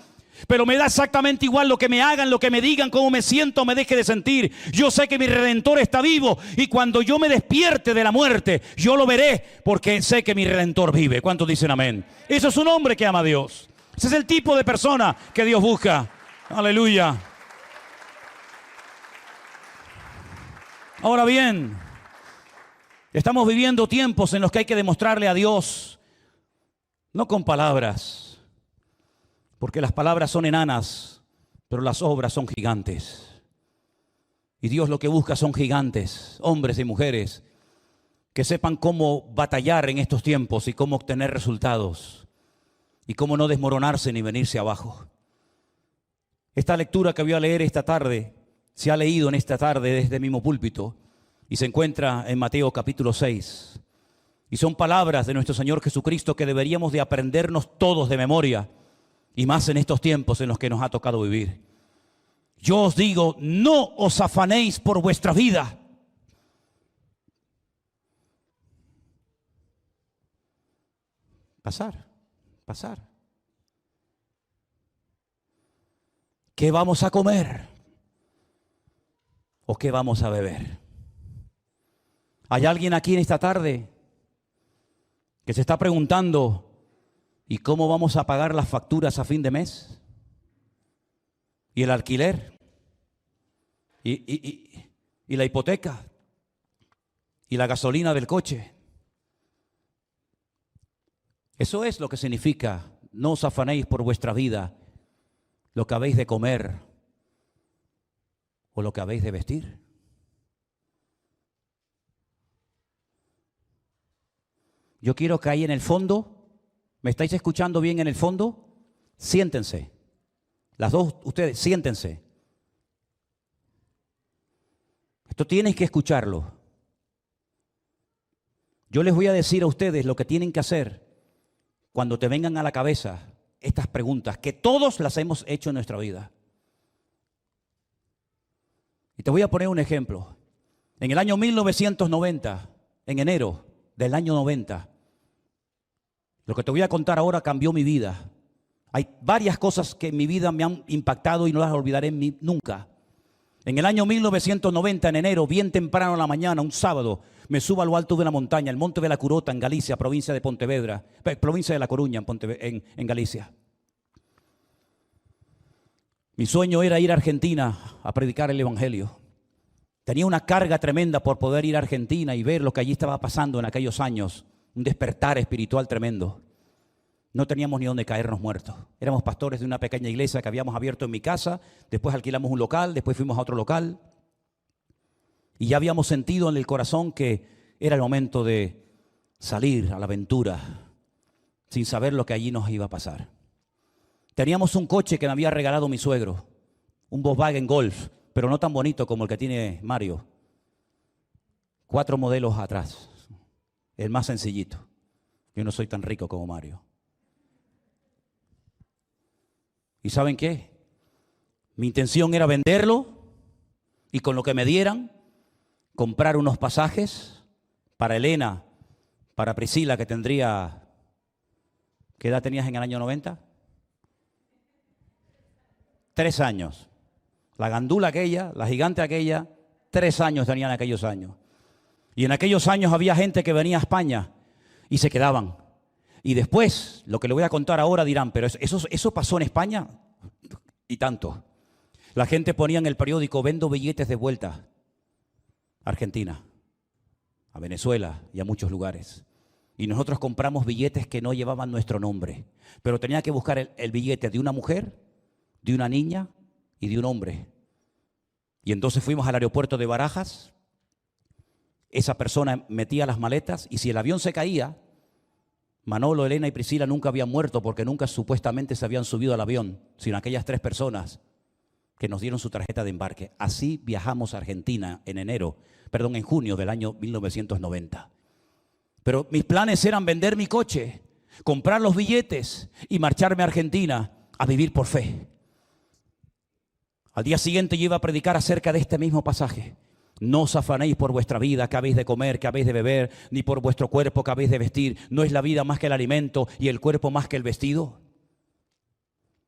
Pero me da exactamente igual lo que me hagan, lo que me digan, cómo me siento, me deje de sentir. Yo sé que mi Redentor está vivo y cuando yo me despierte de la muerte, yo lo veré porque sé que mi Redentor vive. ¿Cuántos dicen amén? Eso es un hombre que ama a Dios. Ese es el tipo de persona que Dios busca. Aleluya. Ahora bien, Estamos viviendo tiempos en los que hay que demostrarle a Dios, no con palabras, porque las palabras son enanas, pero las obras son gigantes. Y Dios lo que busca son gigantes, hombres y mujeres, que sepan cómo batallar en estos tiempos y cómo obtener resultados y cómo no desmoronarse ni venirse abajo. Esta lectura que voy a leer esta tarde, se ha leído en esta tarde desde el mismo púlpito y se encuentra en Mateo capítulo 6. Y son palabras de nuestro Señor Jesucristo que deberíamos de aprendernos todos de memoria, y más en estos tiempos en los que nos ha tocado vivir. Yo os digo, no os afanéis por vuestra vida. Pasar. ¿Qué vamos a comer? ¿O qué vamos a beber? ¿Hay alguien aquí en esta tarde que se está preguntando, ¿y cómo vamos a pagar las facturas a fin de mes? ¿Y el alquiler? ¿Y la hipoteca? ¿Y la gasolina del coche? Eso es lo que significa, no os afanéis por vuestra vida, lo que habéis de comer o lo que habéis de vestir. Yo quiero que ahí en el fondo, ¿me estáis escuchando bien en el fondo? Siéntense. Las dos, ustedes, siéntense. Esto tienes que escucharlo. Yo les voy a decir a ustedes lo que tienen que hacer cuando te vengan a la cabeza estas preguntas, que todos las hemos hecho en nuestra vida. Y te voy a poner un ejemplo. En el año 1990, en enero del año 90, lo que te voy a contar ahora cambió mi vida. Hay varias cosas que en mi vida me han impactado y no las olvidaré nunca. En el año 1990, en enero, bien temprano en la mañana, un sábado, me subo a lo alto de una montaña, el Monte de la Curota, en Galicia, provincia de Pontevedra, provincia de La Coruña, en Galicia. Mi sueño era ir a Argentina a predicar el Evangelio. Tenía una carga tremenda por poder ir a Argentina y ver lo que allí estaba pasando en aquellos años, un despertar espiritual tremendo. No teníamos ni dónde caernos muertos. Éramos pastores de una pequeña iglesia que habíamos abierto en mi casa, después alquilamos un local, después fuimos a otro local. Y ya habíamos sentido en el corazón que era el momento de salir a la aventura sin saber lo que allí nos iba a pasar. Teníamos un coche que me había regalado mi suegro, un Volkswagen Golf, pero no tan bonito como el que tiene Mario. 4 modelos atrás, el más sencillito. Yo no soy tan rico como Mario. ¿Y saben qué? Mi intención era venderlo y con lo que me dieran, comprar unos pasajes para Elena, para Priscila, que tendría... ¿Qué edad tenías en el año 90? 3 años. La gandula aquella, la gigante aquella, 3 años tenían en aquellos años. Y en aquellos años había gente que venía a España y se quedaban. Y después, lo que le voy a contar ahora dirán, pero ¿eso pasó en España? Y tanto. La gente ponía en el periódico, vendo billetes de vuelta a Argentina, a Venezuela y a muchos lugares. Y nosotros compramos billetes que no llevaban nuestro nombre. Pero tenía que buscar el billete de una mujer, de una niña y de un hombre. Y entonces fuimos al aeropuerto de Barajas. Esa persona metía las maletas y si el avión se caía, Manolo, Elena y Priscila nunca habían muerto porque nunca supuestamente se habían subido al avión, sino aquellas 3 personas que nos dieron su tarjeta de embarque. Así viajamos a Argentina en junio del año 1990. Pero mis planes eran vender mi coche, comprar los billetes y marcharme a Argentina a vivir por fe. Al día siguiente yo iba a predicar acerca de este mismo pasaje. No os afanéis por vuestra vida, que habéis de comer, que habéis de beber, ni por vuestro cuerpo, que habéis de vestir. ¿No es la vida más que el alimento y el cuerpo más que el vestido?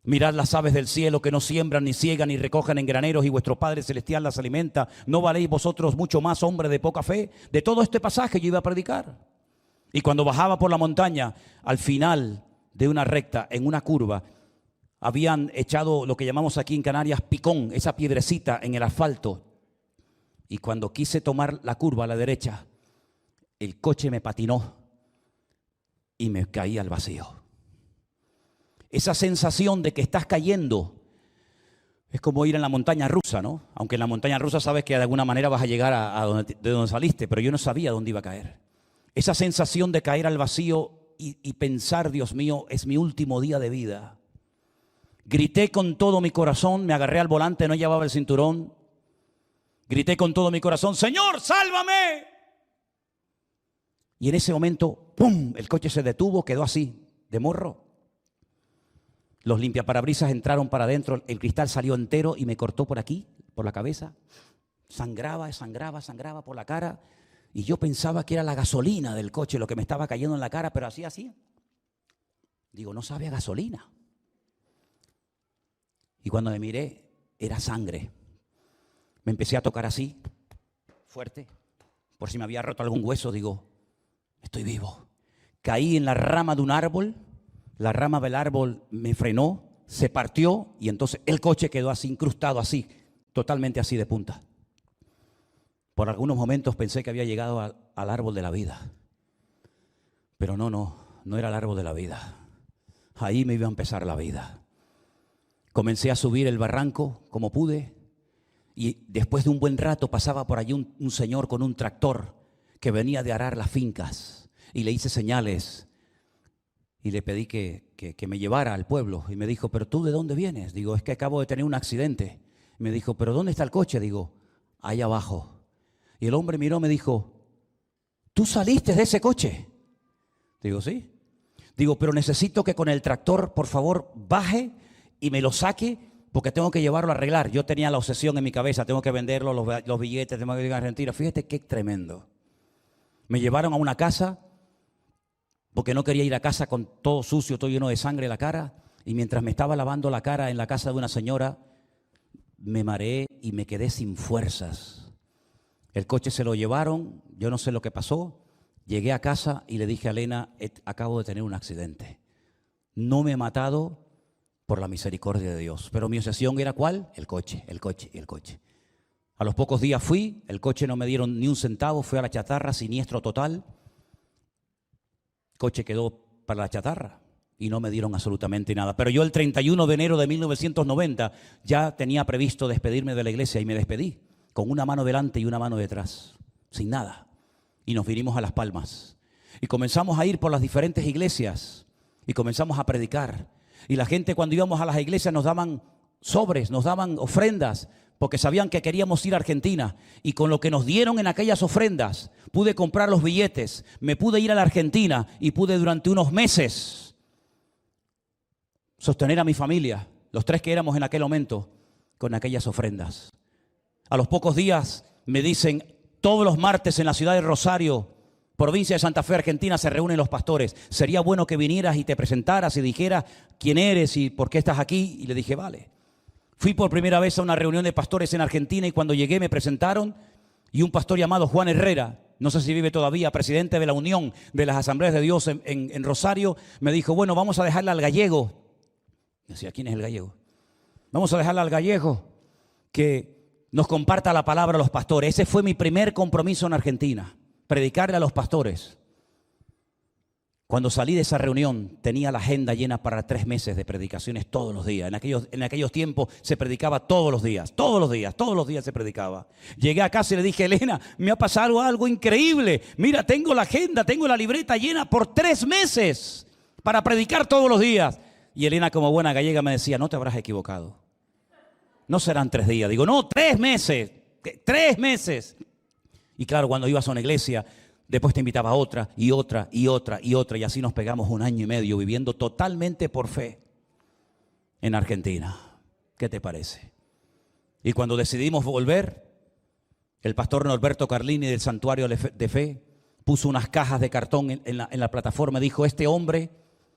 Mirad las aves del cielo que no siembran, ni ciegan, ni recogen en graneros, y vuestro Padre Celestial las alimenta. ¿No valéis vosotros mucho más, hombre de poca fe? De todo este pasaje yo iba a predicar. Y cuando bajaba por la montaña, al final de una recta, en una curva, habían echado lo que llamamos aquí en Canarias picón, esa piedrecita en el asfalto. Y cuando quise tomar la curva a la derecha, el coche me patinó y me caí al vacío. Esa sensación de que estás cayendo es como ir en la montaña rusa, ¿no? Aunque en la montaña rusa sabes que de alguna manera vas a llegar de donde saliste, pero yo no sabía dónde iba a caer. Esa sensación de caer al vacío y pensar, Dios mío, es mi último día de vida. Grité con todo mi corazón, me agarré al volante, no llevaba el cinturón. Grité con todo mi corazón, Señor, sálvame. Y en ese momento, ¡pum!, el coche se detuvo, quedó así, de morro. Los limpiaparabrisas entraron para adentro, el cristal salió entero y me cortó por aquí, por la cabeza. Sangraba por la cara. Y yo pensaba que era la gasolina del coche lo que me estaba cayendo en la cara, pero así. Digo, no sabe a gasolina. Y cuando me miré, era sangre. Me empecé a tocar así, fuerte, por si me había roto algún hueso. Digo, estoy vivo. Caí en la rama de un árbol. La rama del árbol me frenó, se partió y entonces el coche quedó así, incrustado así, totalmente así de punta. Por algunos momentos pensé que había llegado al árbol de la vida. Pero no era el árbol de la vida. Ahí me iba a empezar la vida. Comencé a subir el barranco como pude y después de un buen rato pasaba por allí un señor con un tractor que venía de arar las fincas y le hice señales. Y le pedí que me llevara al pueblo. Y me dijo, ¿pero tú de dónde vienes? Digo, es que acabo de tener un accidente. Me dijo, ¿pero dónde está el coche? Digo, ahí abajo. Y el hombre miró y me dijo, ¿tú saliste de ese coche? Digo, sí. Digo, pero necesito que con el tractor, por favor, baje y me lo saque porque tengo que llevarlo a arreglar. Yo tenía la obsesión en mi cabeza, tengo que venderlo, los billetes, tengo que ir a Argentina. Fíjate qué tremendo. Me llevaron a una casa porque no quería ir a casa con todo sucio, todo lleno de sangre en la cara. Y mientras me estaba lavando la cara en la casa de una señora, me mareé y me quedé sin fuerzas. El coche se lo llevaron, yo no sé lo que pasó. Llegué a casa y le dije a Elena, acabo de tener un accidente. No me he matado por la misericordia de Dios. Pero mi obsesión era ¿cuál? El coche. A los pocos días fui, el coche no me dieron ni un centavo, fui a la chatarra, siniestro total. El coche quedó para la chatarra y no me dieron absolutamente nada. Pero yo el 31 de enero de 1990 ya tenía previsto despedirme de la iglesia y me despedí con una mano delante y una mano detrás, sin nada. Y nos vinimos a Las Palmas y comenzamos a ir por las diferentes iglesias y comenzamos a predicar. Y la gente cuando íbamos a las iglesias nos daban sobres, nos daban ofrendas, porque sabían que queríamos ir a Argentina. Y con lo que nos dieron en aquellas ofrendas, pude comprar los billetes, me pude ir a la Argentina y pude durante unos meses sostener a mi familia, los 3 que éramos en aquel momento, con aquellas ofrendas. A los pocos días me dicen, todos los martes en la ciudad de Rosario, provincia de Santa Fe, Argentina, se reúnen los pastores. Sería bueno que vinieras y te presentaras y dijeras quién eres y por qué estás aquí. Y le dije, vale. Fui por primera vez a una reunión de pastores en Argentina y cuando llegué me presentaron y un pastor llamado Juan Herrera, no sé si vive todavía, presidente de la Unión de las Asambleas de Dios en Rosario, me dijo, bueno, vamos a dejarle al gallego. Decía, ¿quién es el gallego? Vamos a dejarle al gallego que nos comparta la palabra a los pastores. Ese fue mi primer compromiso en Argentina, predicarle a los pastores. Cuando salí de esa reunión tenía la agenda llena para 3 meses de predicaciones todos los días. En aquellos tiempos se predicaba todos los días se predicaba. Llegué a casa y le dije, Elena, me ha pasado algo increíble. Mira, tengo la agenda, tengo la libreta llena por 3 meses para predicar todos los días. Y Elena, como buena gallega, me decía, no te habrás equivocado. No serán 3 días. Digo, no, 3 meses. 3 meses. Y claro, cuando ibas a una iglesia, después te invitaba a otra y otra y otra y otra. Y así nos pegamos 1 año y medio viviendo totalmente por fe en Argentina. ¿Qué te parece? Y cuando decidimos volver, el pastor Norberto Carlini del Santuario de Fe puso unas cajas de cartón en la plataforma. Dijo, este hombre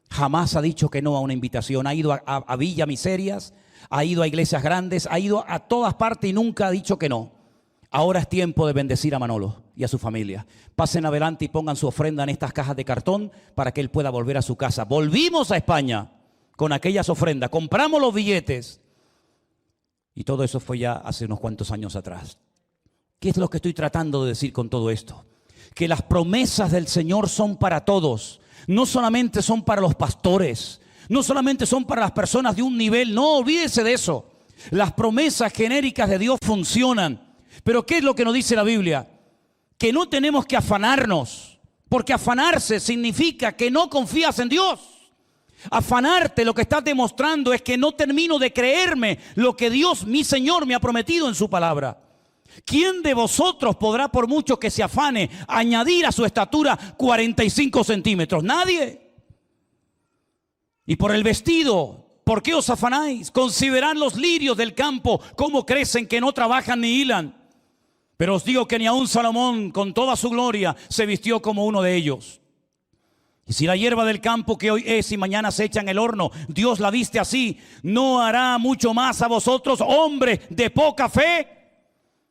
jamás ha dicho que no a una invitación. Ha ido a Villa Miserias, ha ido a iglesias grandes, ha ido a todas partes y nunca ha dicho que no. Ahora es tiempo de bendecir a Manolo y a su familia. Pasen adelante y pongan su ofrenda en estas cajas de cartón para que él pueda volver a su casa. Volvimos a España con aquellas ofrendas, compramos los billetes y todo eso fue ya hace unos cuantos años atrás. ¿Qué es lo que estoy tratando de decir con todo esto? que las promesas del Señor son para todos. No solamente son para los pastores, no solamente son para las personas de un nivel, no, olvídese de eso. Las promesas genéricas de Dios funcionan. Pero ¿qué es lo que nos dice la Biblia? Que no tenemos que afanarnos, porque afanarse significa que no confías en Dios. Afanarte lo que estás demostrando es que no termino de creerme lo que Dios, mi Señor, me ha prometido en su palabra. ¿Quién de vosotros podrá, por mucho que se afane, añadir a su estatura 45 centímetros? Nadie. Y por el vestido, ¿por qué os afanáis? Considerad los lirios del campo, cómo crecen, que no trabajan ni hilan. Pero os digo que ni aun Salomón, con toda su gloria, se vistió como uno de ellos. Y si la hierba del campo que hoy es y mañana se echa en el horno, Dios la viste así, ¿no hará mucho más a vosotros, hombres de poca fe?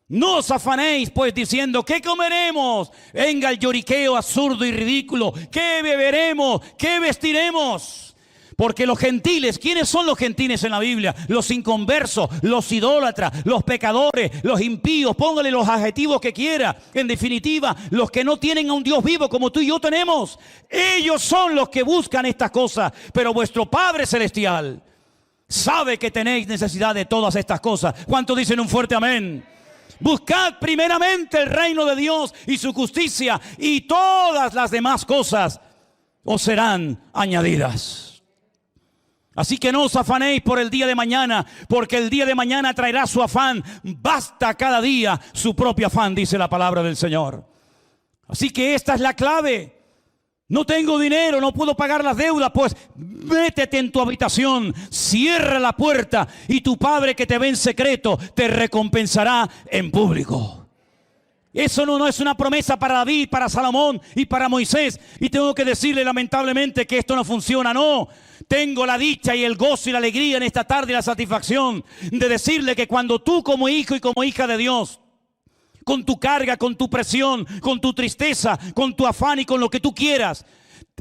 No os afanéis pues diciendo, ¿qué comeremos? Venga el lloriqueo absurdo y ridículo. ¿Qué beberemos? ¿Qué vestiremos? Porque los gentiles, ¿quiénes son los gentiles en la Biblia? Los inconversos, los idólatras, los pecadores, los impíos, póngale los adjetivos que quiera. En definitiva, los que no tienen a un Dios vivo como tú y yo tenemos. Ellos son los que buscan estas cosas. Pero vuestro Padre Celestial sabe que tenéis necesidad de todas estas cosas. ¿Cuántos dicen un fuerte amén? Buscad primeramente el reino de Dios y su justicia, y todas las demás cosas os serán añadidas. Así que no os afanéis por el día de mañana, porque el día de mañana traerá su afán. Basta cada día su propio afán, dice la palabra del Señor. Así que esta es la clave. No tengo dinero, no puedo pagar las deudas, pues métete en tu habitación, cierra la puerta y tu Padre que te ve en secreto te recompensará en público. Eso no es una promesa para David, para Salomón y para Moisés. Y tengo que decirle lamentablemente que esto no funciona, no. Tengo la dicha y el gozo y la alegría en esta tarde y la satisfacción de decirle que cuando tú como hijo y como hija de Dios, con tu carga, con tu presión, con tu tristeza, con tu afán y con lo que tú quieras,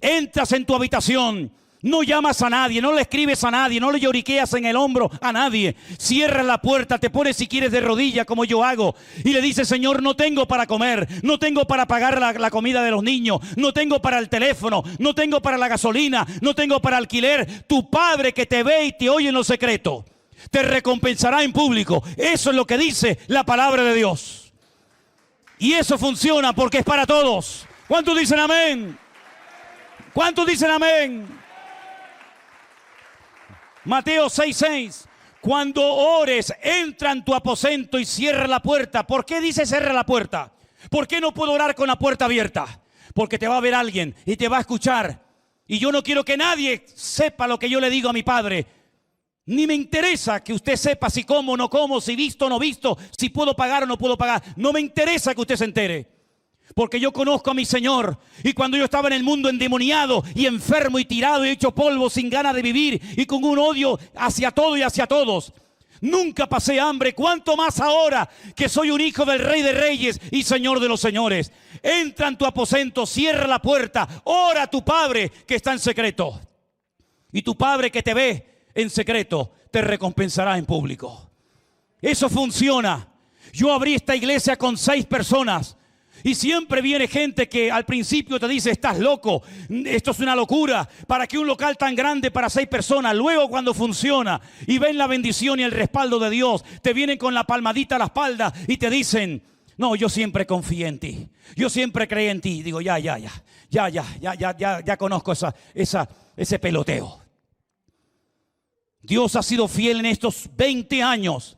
entras en tu habitación, no llamas a nadie, no le escribes a nadie, no le lloriqueas en el hombro a nadie, cierras la puerta, te pones si quieres de rodillas como yo hago y le dices, Señor, no tengo para comer, no tengo para pagar la comida de los niños, no tengo para el teléfono, no tengo para la gasolina, no tengo para alquiler. Tu Padre que te ve y te oye en lo secreto te recompensará en público. Eso es lo que dice la palabra de Dios. Y eso funciona porque es para todos. ¿Cuántos dicen amén? ¿Cuántos dicen amén? Mateo 6:6. Cuando ores, entra en tu aposento y cierra la puerta. ¿Por qué dice cierra la puerta? ¿Por qué no puedo orar con la puerta abierta? Porque te va a ver alguien y te va a escuchar. Y yo no quiero que nadie sepa lo que yo le digo a mi Padre. Ni me interesa que usted sepa si como o no como, si visto o no visto, si puedo pagar o no puedo pagar. No me interesa que usted se entere. Porque yo conozco a mi Señor. Y cuando yo estaba en el mundo endemoniado y enfermo y tirado y hecho polvo sin ganas de vivir y con un odio hacia todo y hacia todos, nunca pasé hambre. ¿Cuánto más ahora que soy un hijo del Rey de Reyes y Señor de los Señores? Entra en tu aposento, cierra la puerta, ora a tu Padre que está en secreto. Y tu Padre que te ve en secreto te recompensará en público. Eso funciona. Yo abrí esta iglesia con 6 personas y siempre viene gente que al principio te dice, estás loco, esto es una locura, para que un local tan grande para 6 personas. Luego cuando funciona y ven la bendición y el respaldo de Dios, te vienen con la palmadita a la espalda y te dicen, no, yo siempre confié en ti, yo siempre creí en ti. Digo, ya conozco ese peloteo. Dios ha sido fiel en estos 20 años.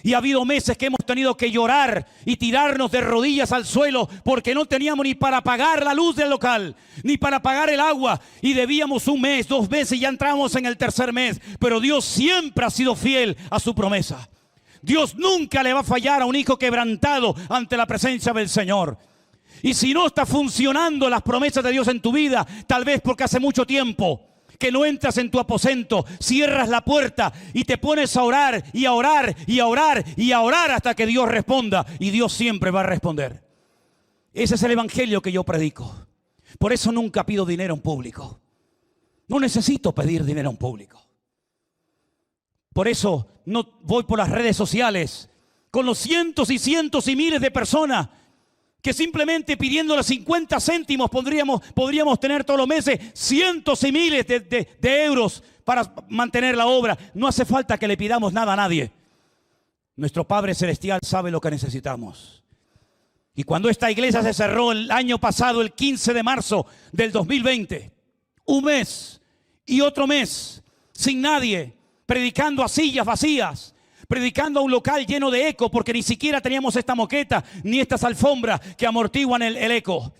Y ha habido meses que hemos tenido que llorar y tirarnos de rodillas al suelo porque no teníamos ni para pagar la luz del local, ni para pagar el agua. Y debíamos 1 mes, 2 meses y ya entramos en el 3er mes. Pero Dios siempre ha sido fiel a su promesa. Dios nunca le va a fallar a un hijo quebrantado ante la presencia del Señor. Y si no está funcionando las promesas de Dios en tu vida, tal vez porque hace mucho tiempo que no entras en tu aposento, cierras la puerta y te pones a orar y a orar y a orar y a orar hasta que Dios responda. Y Dios siempre va a responder. Ese es el evangelio que yo predico. Por eso nunca pido dinero en público. No necesito pedir dinero en público. Por eso no voy por las redes sociales con los cientos y cientos y miles de personas que simplemente pidiendo los 50 céntimos podríamos tener todos los meses cientos y miles de euros para mantener la obra. No hace falta que le pidamos nada a nadie. Nuestro Padre Celestial sabe lo que necesitamos. Y cuando esta iglesia se cerró el año pasado, el 15 de marzo del 2020, un mes y otro mes sin nadie, predicando a sillas vacías, predicando a un local lleno de eco, porque ni siquiera teníamos esta moqueta ni estas alfombras que amortiguan el eco.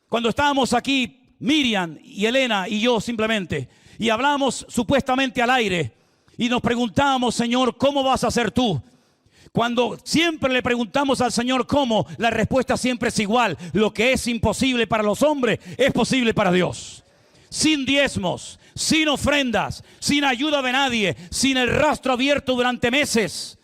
Cuando estábamos aquí, Miriam y Elena y yo simplemente, y hablábamos supuestamente al aire, y nos preguntábamos, Señor, ¿cómo vas a hacer tú? Cuando siempre le preguntamos al Señor cómo, la respuesta siempre es igual. Lo que es imposible para los hombres es posible para Dios. Sin diezmos, sin ofrendas, sin ayuda de nadie, sin el rastro abierto durante meses,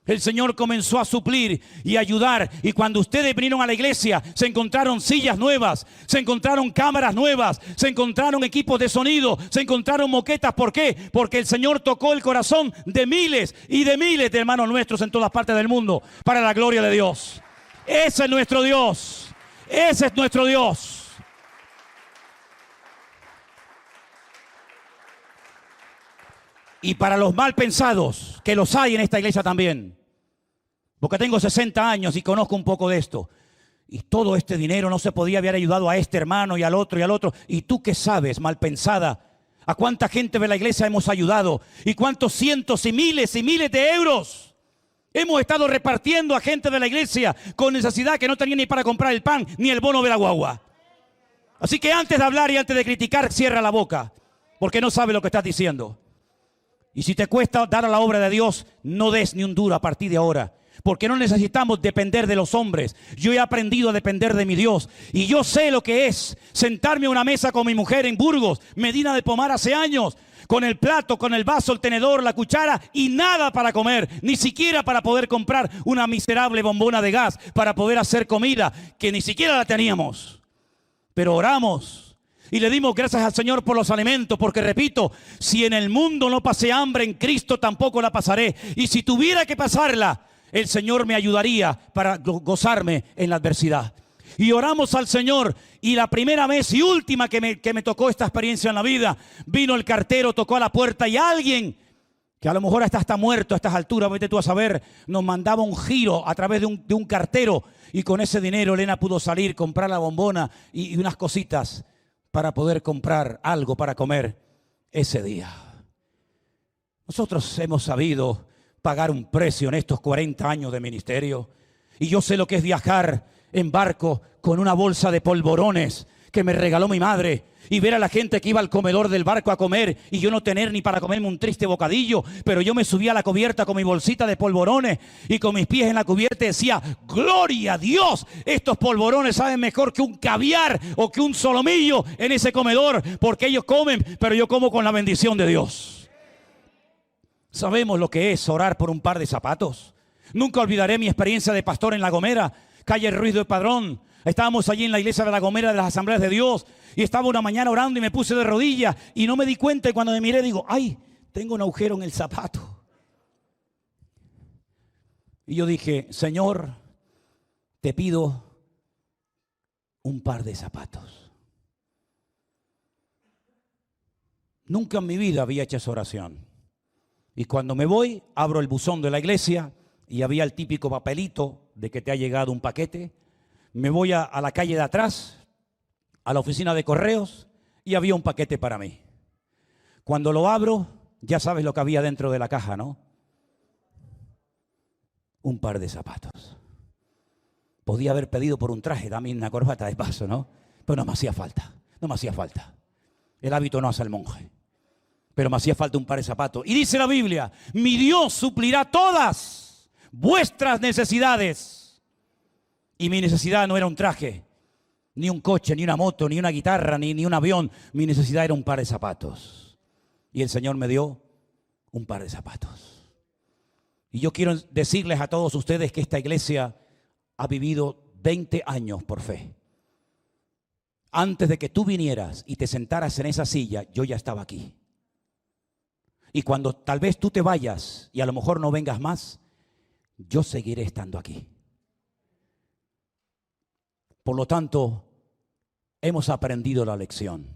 el Señor comenzó a suplir y ayudar. Y cuando ustedes vinieron a la iglesia, se encontraron sillas nuevas, se encontraron cámaras nuevas, se encontraron equipos de sonido, se encontraron moquetas. ¿Por qué? Porque el Señor tocó el corazón de miles y de miles de hermanos nuestros en todas partes del mundo, para la gloria de Dios. Ese es nuestro Dios. Ese es nuestro Dios. Y para los mal pensados, que los hay en esta iglesia también, porque tengo 60 años y conozco un poco de esto, y todo este dinero no se podía haber ayudado a este hermano y al otro y al otro. ¿Y tú qué sabes, mal pensada? ¿A cuánta gente de la iglesia hemos ayudado? ¿Y cuántos cientos y miles de euros hemos estado repartiendo a gente de la iglesia con necesidad, que no tenía ni para comprar el pan ni el bono de la guagua? Así que antes de hablar y antes de criticar, cierra la boca, porque no sabes lo que estás diciendo. Y si te cuesta dar a la obra de Dios, no des ni un duro a partir de ahora. Porque no necesitamos depender de los hombres. Yo he aprendido a depender de mi Dios. Y yo sé lo que es sentarme a una mesa con mi mujer en Burgos, Medina de Pomar, hace años, con el plato, con el vaso, el tenedor, la cuchara y nada para comer. Ni siquiera para poder comprar una miserable bombona de gas para poder hacer comida, que ni siquiera la teníamos. Pero oramos. Y le dimos gracias al Señor por los alimentos, porque repito, si en el mundo no pasé hambre, en Cristo tampoco la pasaré. Y si tuviera que pasarla, el Señor me ayudaría para gozarme en la adversidad. Y oramos al Señor, y la primera vez y última que me tocó esta experiencia en la vida, vino el cartero, tocó a la puerta y alguien, que a lo mejor hasta está muerto a estas alturas, vete tú a saber, nos mandaba un giro a través de un cartero, y con ese dinero Elena pudo salir, comprar la bombona y unas cositas para poder comprar algo para comer ese día. Nosotros hemos sabido pagar un precio en estos 40 años de ministerio. Y yo sé lo que es viajar en barco con una bolsa de polvorones que me regaló mi madre, y ver a la gente que iba al comedor del barco a comer y yo no tener ni para comerme un triste bocadillo, pero yo me subía a la cubierta con mi bolsita de polvorones y con mis pies en la cubierta y decía, gloria a Dios, estos polvorones saben mejor que un caviar o que un solomillo en ese comedor, porque ellos comen, pero yo como con la bendición de Dios. Sabemos lo que es orar por un par de zapatos. Nunca olvidaré mi experiencia de pastor en La Gomera, calle Ruiz de Padrón. Estábamos allí en la iglesia de La Gomera de las Asambleas de Dios, y estaba una mañana orando y me puse de rodillas y no me di cuenta, y cuando me miré digo, ay, tengo un agujero en el zapato. Y yo dije, Señor, te pido un par de zapatos. Nunca en mi vida había hecho esa oración. Y cuando me voy, abro el buzón de la iglesia y había el típico papelito de que te ha llegado un paquete. Me voy a la calle de atrás, a la oficina de correos, y había un paquete para mí. Cuando lo abro, ya sabes lo que había dentro de la caja, ¿no? Un par de zapatos. Podía haber pedido por un traje, dame una corbata de paso, ¿no? Pero no me hacía falta, no me hacía falta. El hábito no hace al monje. Pero me hacía falta un par de zapatos. Y dice la Biblia, mi Dios suplirá todas vuestras necesidades. Y mi necesidad no era un traje, ni un coche, ni una moto, ni una guitarra, ni un avión. Mi necesidad era un par de zapatos. Y el Señor me dio un par de zapatos. Y yo quiero decirles a todos ustedes que esta iglesia ha vivido 20 años por fe. Antes de que tú vinieras y te sentaras en esa silla, yo ya estaba aquí. Y cuando tal vez tú te vayas y a lo mejor no vengas más, yo seguiré estando aquí. Por lo tanto, hemos aprendido la lección.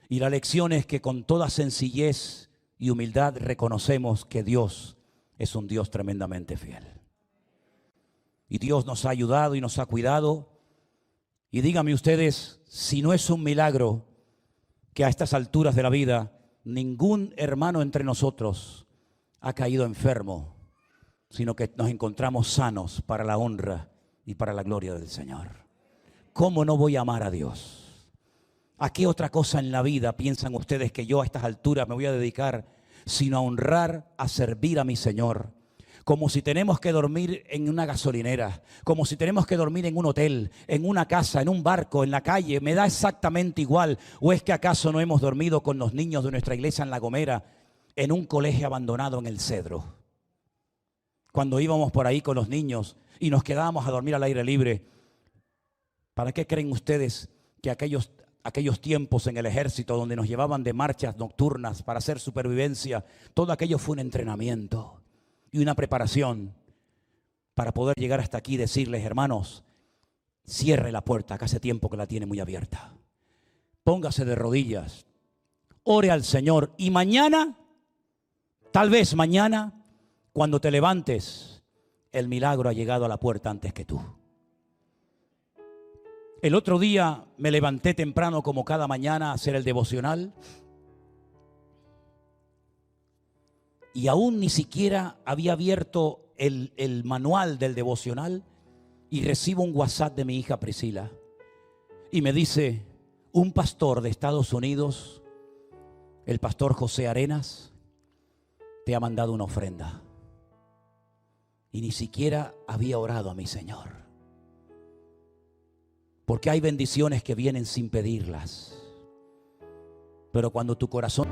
Y la lección es que con toda sencillez y humildad reconocemos que Dios es un Dios tremendamente fiel. Y Dios nos ha ayudado y nos ha cuidado. Y díganme ustedes, si no es un milagro que a estas alturas de la vida ningún hermano entre nosotros ha caído enfermo, sino que nos encontramos sanos para la honra y para la gloria del Señor. ¿Cómo no voy a amar a Dios? ¿A qué otra cosa en la vida piensan ustedes que yo a estas alturas me voy a dedicar sino a honrar, a servir a mi Señor? Como si tenemos que dormir en una gasolinera, como si tenemos que dormir en un hotel, en una casa, en un barco, en la calle, me da exactamente igual. ¿O es que acaso no hemos dormido con los niños de nuestra iglesia en La Gomera, en un colegio abandonado en El Cedro? Cuando íbamos por ahí con los niños y nos quedábamos a dormir al aire libre, ¿para qué creen ustedes que aquellos tiempos en el ejército donde nos llevaban de marchas nocturnas para hacer supervivencia, todo aquello fue un entrenamiento y una preparación para poder llegar hasta aquí y decirles, hermanos, cierre la puerta, que hace tiempo que la tiene muy abierta. Póngase de rodillas, ore al Señor y mañana, tal vez mañana, cuando te levantes, el milagro ha llegado a la puerta antes que tú. El otro día me levanté temprano como cada mañana a hacer el devocional. Y aún ni siquiera había abierto el manual del devocional y recibo un WhatsApp de mi hija Priscila. Y me dice, un pastor de Estados Unidos, el pastor José Arenas, te ha mandado una ofrenda. Y ni siquiera había orado a mi Señor. Porque hay bendiciones que vienen sin pedirlas. Pero cuando tu corazón...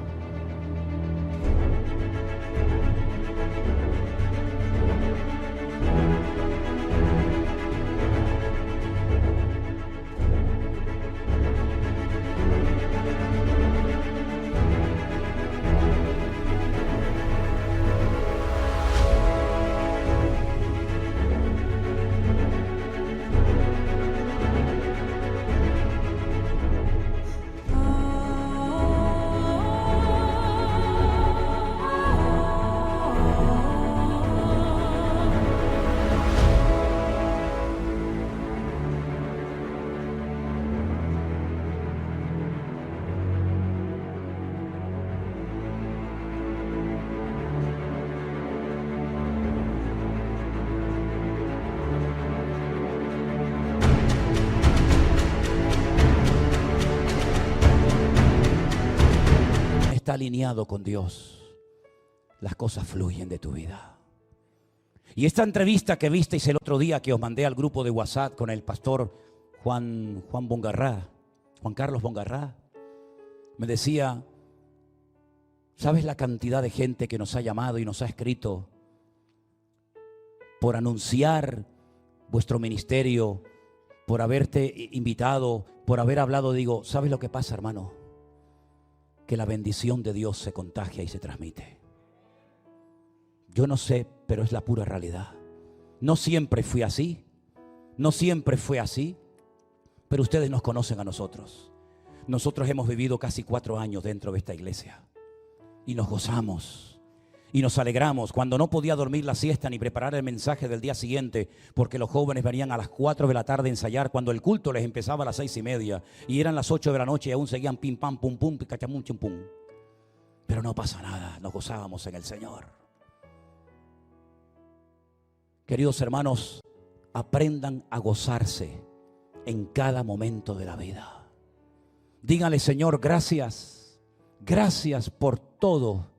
está alineado con Dios, las cosas fluyen de tu vida. Y esta entrevista que visteis el otro día que os mandé al grupo de WhatsApp con el pastor Juan Carlos Bongarrá, me decía, ¿sabes la cantidad de gente que nos ha llamado y nos ha escrito por anunciar vuestro ministerio, por haberte invitado, por haber hablado? Digo, ¿sabes lo que pasa, hermano? Que la bendición de Dios se contagia y se transmite. Yo no sé, pero es la pura realidad. No siempre fui así, no siempre fue así, pero ustedes nos conocen a nosotros. Nosotros hemos vivido casi 4 años dentro de esta iglesia y nos gozamos y nos alegramos. Cuando no podía dormir la siesta ni preparar el mensaje del día siguiente, porque los jóvenes venían a las 4 de la tarde a ensayar, cuando el culto les empezaba a las 6:30 y eran las 8 de la noche y aún seguían pim pam pum pum picacham chum pum. Pero no pasa nada, nos gozábamos en el Señor. Queridos hermanos, aprendan a gozarse en cada momento de la vida. Díganle, Señor, gracias, gracias por todo.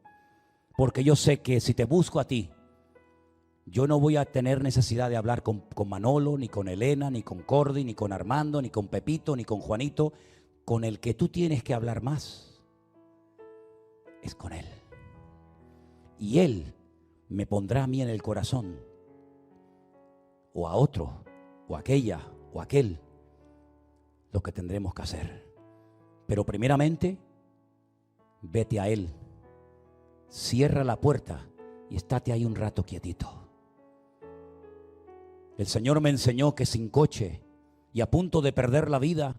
Porque yo sé que si te busco a ti, yo no voy a tener necesidad de hablar con Manolo, ni con Elena, ni con Cordy, ni con Armando, ni con Pepito, ni con Juanito. Con el que tú tienes que hablar más es con Él. Y Él me pondrá a mí en el corazón, o a otro, o aquella, o aquel, lo que tendremos que hacer. Pero primeramente, vete a Él. Cierra la puerta y estate ahí un rato quietito. El Señor me enseñó que sin coche y a punto de perder la vida,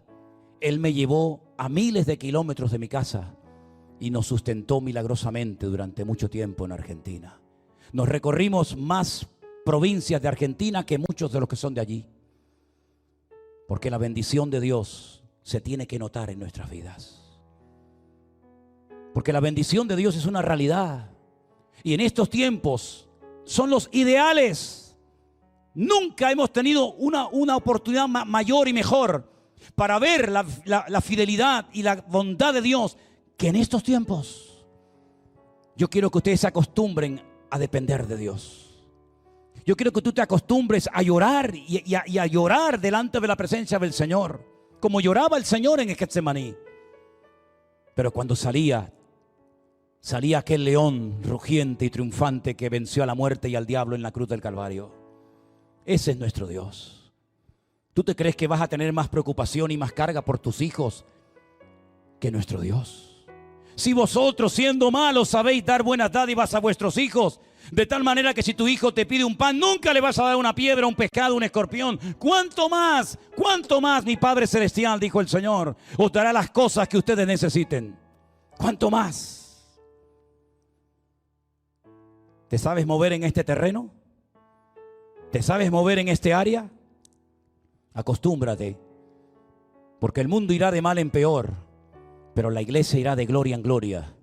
Él me llevó a miles de kilómetros de mi casa y nos sustentó milagrosamente durante mucho tiempo en Argentina. Nos recorrimos más provincias de Argentina que muchos de los que son de allí, porque la bendición de Dios se tiene que notar en nuestras vidas. Porque la bendición de Dios es una realidad. Y en estos tiempos son los ideales. Nunca hemos tenido una oportunidad mayor y mejor para ver la fidelidad y la bondad de Dios que en estos tiempos. Yo quiero que ustedes se acostumbren a depender de Dios. Yo quiero que tú te acostumbres a llorar y a llorar delante de la presencia del Señor, como lloraba el Señor en el Getsemaní. Pero cuando salía aquel león rugiente y triunfante que venció a la muerte y al diablo en la cruz del Calvario. Ese es nuestro Dios. ¿Tú te crees que vas a tener más preocupación y más carga por tus hijos que nuestro Dios? Si vosotros, siendo malos, sabéis dar buenas dádivas a vuestros hijos, de tal manera que si tu hijo te pide un pan, nunca le vas a dar una piedra, un pescado, un escorpión. ¿Cuánto más mi Padre Celestial, dijo el Señor, os dará las cosas que ustedes necesiten? ¿Cuánto más? ¿Te sabes mover en este terreno? ¿Te sabes mover en este área? Acostúmbrate, porque el mundo irá de mal en peor, pero la iglesia irá de gloria en gloria,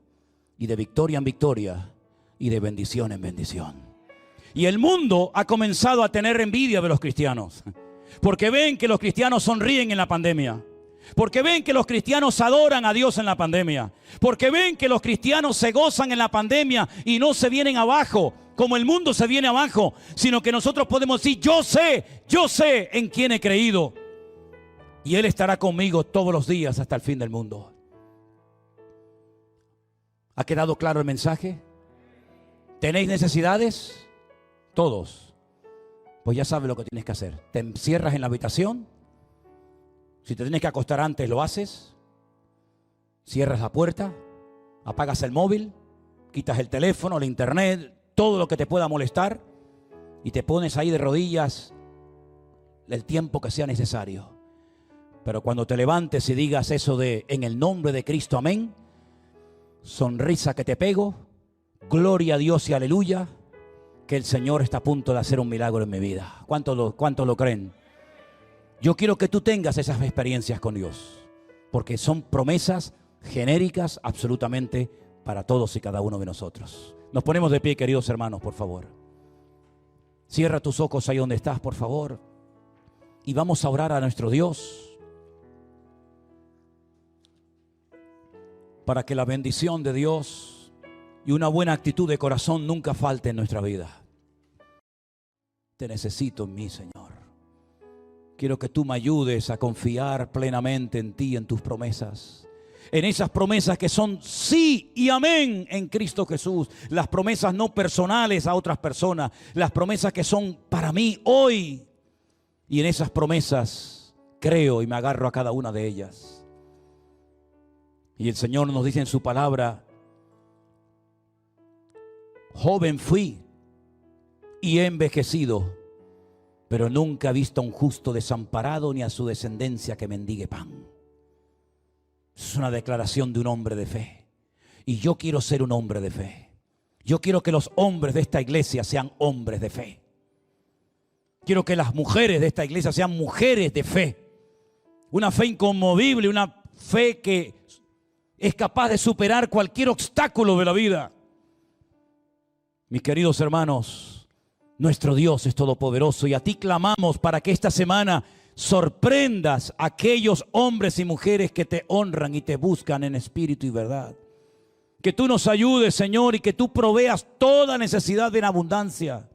y de victoria en victoria, y de bendición en bendición. Y el mundo ha comenzado a tener envidia de los cristianos, porque ven que los cristianos sonríen en la pandemia, porque ven que los cristianos adoran a Dios en la pandemia, porque ven que los cristianos se gozan en la pandemia y no se vienen abajo como el mundo se viene abajo, sino que nosotros podemos decir: yo sé en quién he creído, y Él estará conmigo todos los días hasta el fin del mundo. ¿Ha quedado claro el mensaje? ¿Tenéis necesidades? Todos. Pues ya sabes lo que tienes que hacer. Te encierras en la habitación. Si te tienes que acostar antes, lo haces. Cierras la puerta, apagas el móvil, quitas el teléfono, el internet, todo lo que te pueda molestar, y te pones ahí de rodillas el tiempo que sea necesario. Pero cuando te levantes y digas eso de en el nombre de Cristo, amén, sonrisa que te pego, gloria a Dios y aleluya, que el Señor está a punto de hacer un milagro en mi vida. ¿Cuántos lo creen? Yo quiero que tú tengas esas experiencias con Dios, porque son promesas genéricas absolutamente para todos y cada uno de nosotros. Nos ponemos de pie, queridos hermanos, por favor. Cierra tus ojos ahí donde estás, por favor, y vamos a orar a nuestro Dios para que la bendición de Dios y una buena actitud de corazón nunca falte en nuestra vida. Te necesito en mí, Señor. Quiero que tú me ayudes a confiar plenamente en ti, en tus promesas. En esas promesas que son sí y amén en Cristo Jesús. Las promesas no personales a otras personas. Las promesas que son para mí hoy. Y en esas promesas creo y me agarro a cada una de ellas. Y el Señor nos dice en su palabra: joven fui y he envejecido, pero nunca he visto a un justo desamparado ni a su descendencia que mendigue pan. Es una declaración de un hombre de fe. Y yo quiero ser un hombre de fe. Yo quiero que los hombres de esta iglesia sean hombres de fe. Quiero que las mujeres de esta iglesia sean mujeres de fe. Una fe inconmovible, una fe que es capaz de superar cualquier obstáculo de la vida. Mis queridos hermanos, nuestro Dios es todopoderoso y a ti clamamos para que esta semana sorprendas a aquellos hombres y mujeres que te honran y te buscan en espíritu y verdad. Que tú nos ayudes, Señor, y que tú proveas toda necesidad en abundancia.